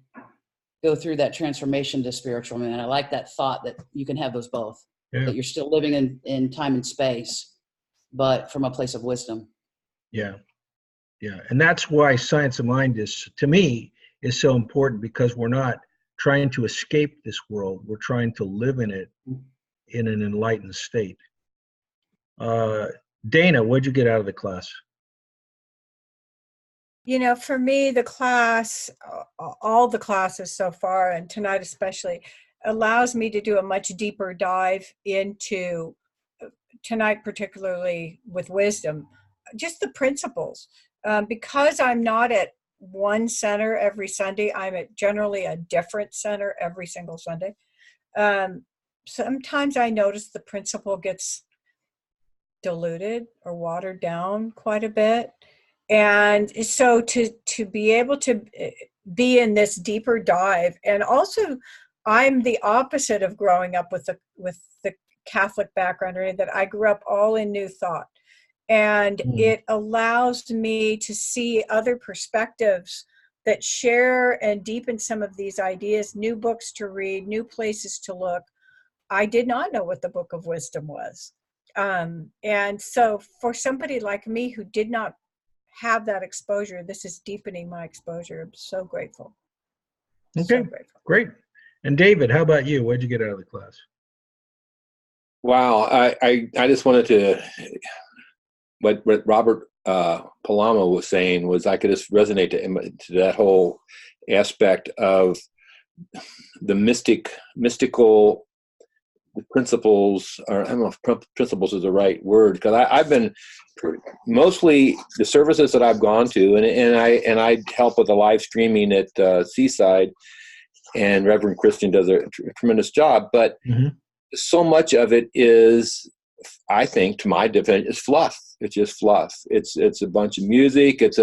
go through that transformation to spiritual man. I like that thought that you can have those both. Yeah. That you're still living in time and space, but from a place of wisdom. Yeah. Yeah. And that's why science of mind is, to me, is so important, because we're not trying to escape this world. We're trying to live in it in an enlightened state. Dana, what'd you get out of the class? For me, the class, all the classes so far, and tonight especially, allows me to do a much deeper dive into, tonight particularly with wisdom, just the principles. Because I'm not at one center every Sunday, I'm at generally a different center every single Sunday. Sometimes I notice the principle gets diluted or watered down quite a bit. And so to be able to be in this deeper dive, and also I'm the opposite of growing up with the Catholic background, or that I grew up all in New Thought. And it allows me to see other perspectives that share and deepen some of these ideas, new books to read, new places to look. I did not know what the Book of Wisdom was. And so for somebody like me who did not have that exposure, this is deepening my exposure. I'm so grateful. Okay, So grateful. Great. And David, how about you? What did you get out of the class? Wow, I just wanted to, what Robert Palama was saying was I could just resonate to that whole aspect of the mystical principles, or I don't know if principles is the right word, because I've been mostly the services that I've gone to, and I help with the live streaming at Seaside, and Reverend Christian does a tremendous job, but so much of it is, I think, to my defense, is fluff. It's just fluff. It's a bunch of music. It's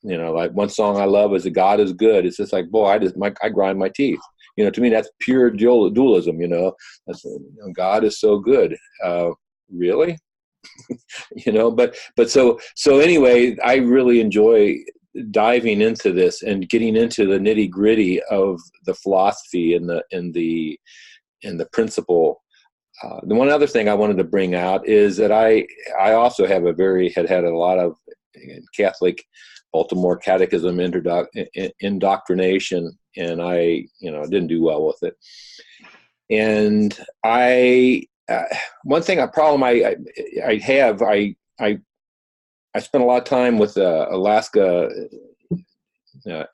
you know, like one song I love is "God is Good." It's just like, boy, I grind my teeth. You know, to me, that's pure dualism. You know, that's, God is so good. Really, you know. But so anyway, I really enjoy diving into this and getting into the nitty gritty of the philosophy and the principle. The one other thing I wanted to bring out is that I also have had a lot of Catholic Baltimore Catechism indoctrination, and I didn't do well with it. And one thing, a problem I spent a lot of time with Alaska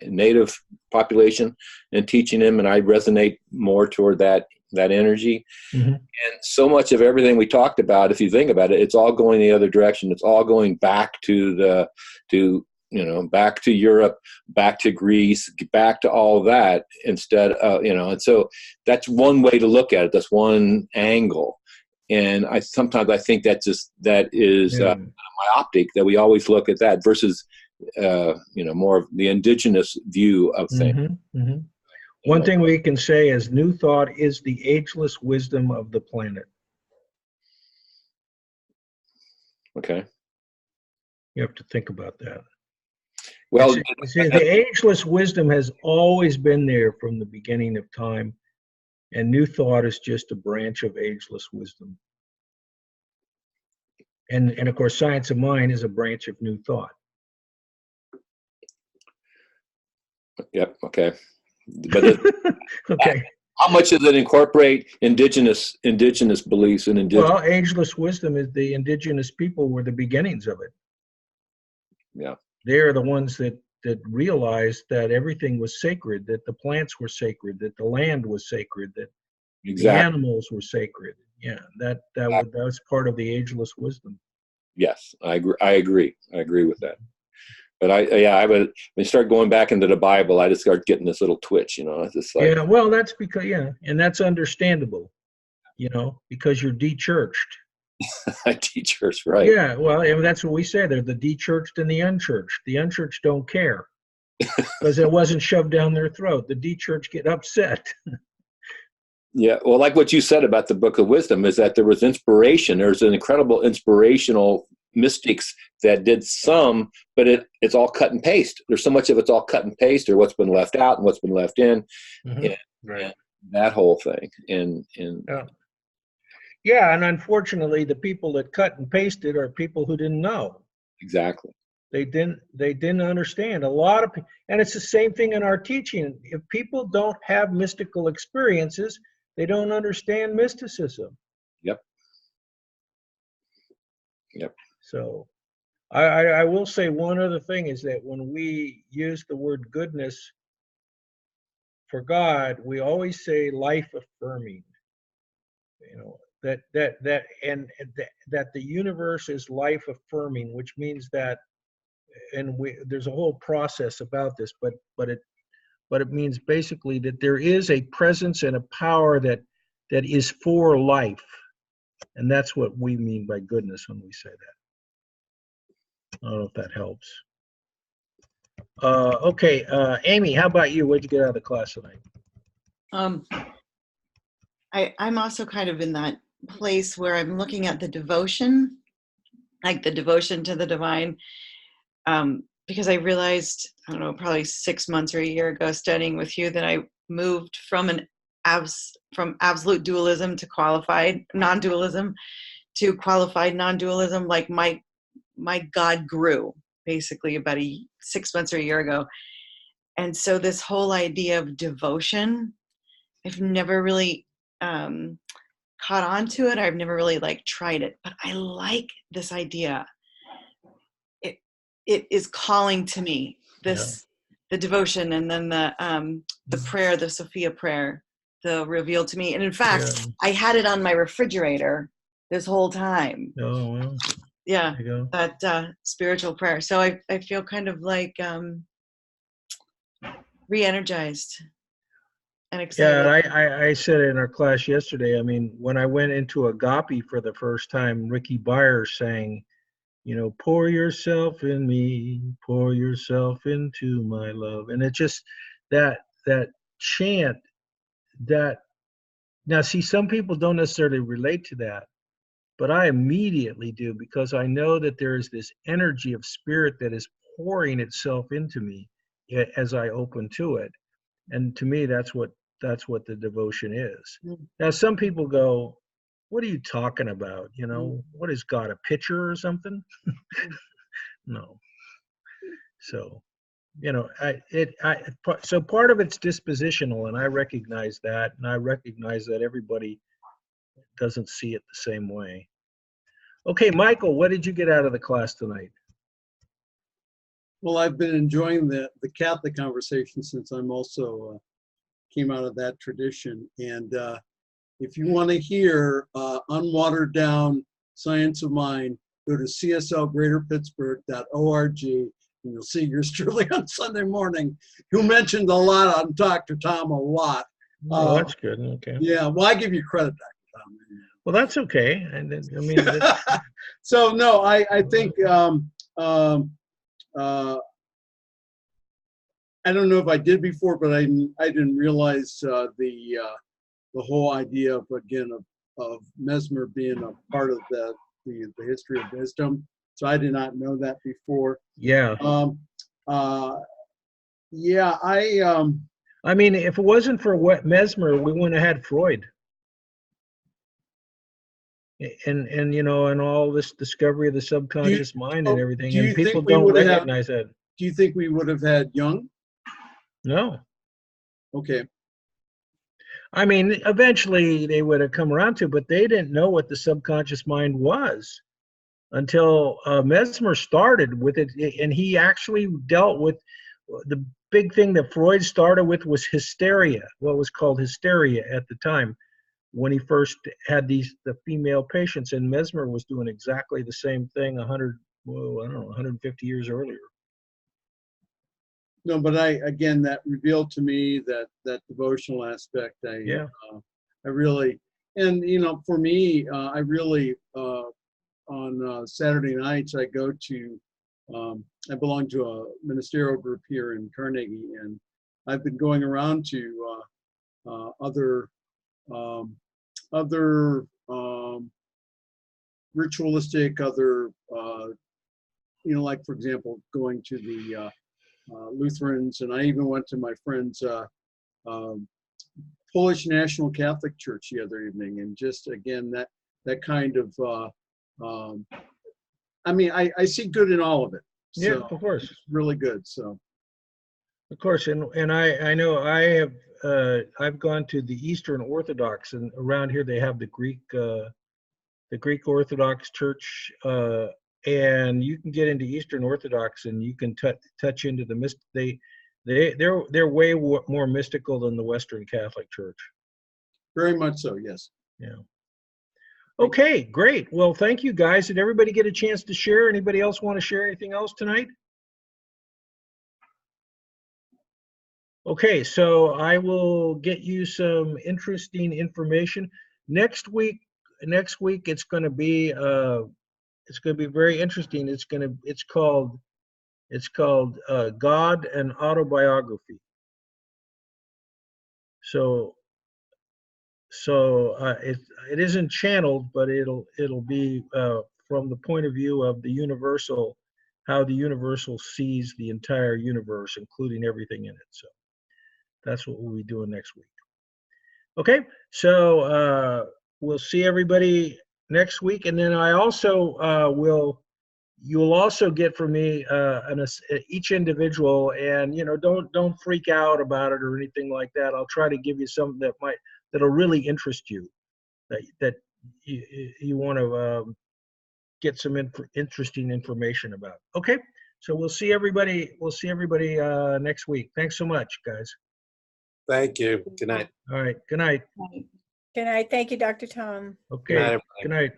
Native population and teaching them, and I resonate more toward that energy. And so much of everything we talked about, if you think about it, it's all going the other direction. It's all going back to back to Europe, back to Greece, back to all that instead of, and so that's one way to look at it. That's one angle. And sometimes I think that is myopic, that we always look at that versus, more of the indigenous view of things. One thing we can say is New Thought is the ageless wisdom of the planet. Okay. You have to think about that. Well, the ageless wisdom has always been there from the beginning of time, and New Thought is just a branch of ageless wisdom. And of course, Science of Mind is a branch of New Thought. Yep. Okay. But okay. How much does it incorporate indigenous beliefs and indigenous? Well, ageless wisdom is the indigenous people were the beginnings of it. Yeah. They're the ones that realized that everything was sacred, that the plants were sacred, that the land was sacred, that the animals were sacred. Yeah, that was part of the ageless wisdom. Yes, I agree with that. But I would, when you start going back into the Bible, I just start getting this little twitch, It's just like, yeah, well, that's because, and that's understandable, because you're de-churched. De-churched, right? Yeah, well, that's what we say. They're the de-churched and the unchurched. The unchurched don't care because it wasn't shoved down their throat. The de-churched get upset. Yeah, well, like what you said about the Book of Wisdom is that there was inspiration. There's an incredible inspirational mystics that did some, but it's all cut and paste. There's so much of it's all cut and paste, or what's been left out and what's been left in, and that whole thing. And yeah, and unfortunately, the people that cut and pasted are people who didn't know. Exactly. They didn't understand. A lot of people, and it's the same thing in our teaching. If people don't have mystical experiences, they don't understand mysticism. Yep. So I will say one other thing is that when we use the word goodness for God, we always say life affirming. That the universe is life affirming, which means that, and there's a whole process about this, but it means basically that there is a presence and a power that is for life. And that's what we mean by goodness when we say that. I don't know if that helps. Okay, Amy, how about you? What'd you get out of the class tonight? I'm also kind of in that place where I'm looking at the devotion, like the devotion to the divine, because I realized, I don't know, probably 6 months or a year ago studying with you, that I moved from from absolute dualism to qualified non-dualism to qualified non-dualism. Like my God grew basically about 6 months or a year ago. And so this whole idea of devotion, I've never really caught on to it. I've never really like tried it, but I like this idea. It is calling to me, this, the devotion, and then the prayer, the Sophia prayer, the revealed to me. And in fact, I had it on my refrigerator this whole time. Oh, well. Yeah, There you go. that spiritual prayer. So I feel kind of like re-energized and excited. Yeah, I said in our class yesterday, I mean, when I went into Agape for the first time, Ricky Byers sang, you know, pour yourself in me, pour yourself into my love. And it just, that chant, that, now see, some people don't necessarily relate to that, but I immediately do, because I know that there is this energy of spirit that is pouring itself into me as I open to it. And to me, that's what the devotion is. Now, some people go, what are you talking about? You know, what is God, a pitcher or something? No. So, you know, so part of it's dispositional, and I recognize that, and I recognize that everybody doesn't see it the same way. Okay, Michael, what did you get out of the class tonight? Well, I've been enjoying the Catholic conversation since I'm also came out of that tradition. And if you want to hear unwatered down science of mind, go to cslgreaterpittsburgh.org, and you'll see yours truly on Sunday morning, who mentioned a lot on Dr. Tom, a lot. Oh, that's good. Okay. Yeah, well, I give you credit, Dr. Tom. Well, that's okay. I mean, so no, I think I don't know if I did before, but I didn't realize the whole idea of, again, of Mesmer being a part of the history of wisdom. So I did not know that before. Yeah. Yeah, I mean, if it wasn't for Mesmer, we wouldn't have had Freud. And you know, and all this discovery of the subconscious mind and everything, and people don't recognize that. Do you think we would have had Jung? No. Okay. I mean, eventually they would have come around to, but they didn't know what the subconscious mind was until Mesmer started with it, and he actually dealt with the big thing that Freud started with was hysteria, what was called hysteria at the time, when he first had the female patients, and Mesmer was doing exactly the same thing 150 years earlier. No, but again, that revealed to me that devotional aspect. I really, and you know, for me, I really on Saturday nights I go to. I belong to a ministerial group here in Carnegie, and I've been going around to other ritualistic, you know, like for example, going to the Lutherans, and I even went to my friend's Polish National Catholic Church the other evening, and just again that kind of I mean, I see good in all of it. So yeah, of course, it's really good. So of course, and I know I have I've gone to the Eastern Orthodox, and around here they have the Greek Orthodox Church. And you can get into Eastern Orthodox, and you can touch into the they're way more mystical than the Western Catholic Church. Very much so, yes. Yeah. Okay, great. Well, thank you guys. Did everybody get a chance to share? Anybody else want to share anything else tonight? Okay, so I will get you some interesting information. Next week, next week it's going to be very interesting. It's called God and Autobiography. So it isn't channeled, but it'll be from the point of view of the universal, how the universal sees the entire universe, including everything in it. So that's what we'll be doing next week. Okay, so we'll see everybody next week, and then I also you'll also get from me each individual, and don't freak out about it or anything like that. I'll try to give you something that'll really interest you, that you want to get some interesting information about. Okay, so we'll see everybody next week. Thanks so much, guys. Thank you. Good night. All right, good night. Good night. Thank you, Dr. Tom. Okay, Good night, everybody. good night.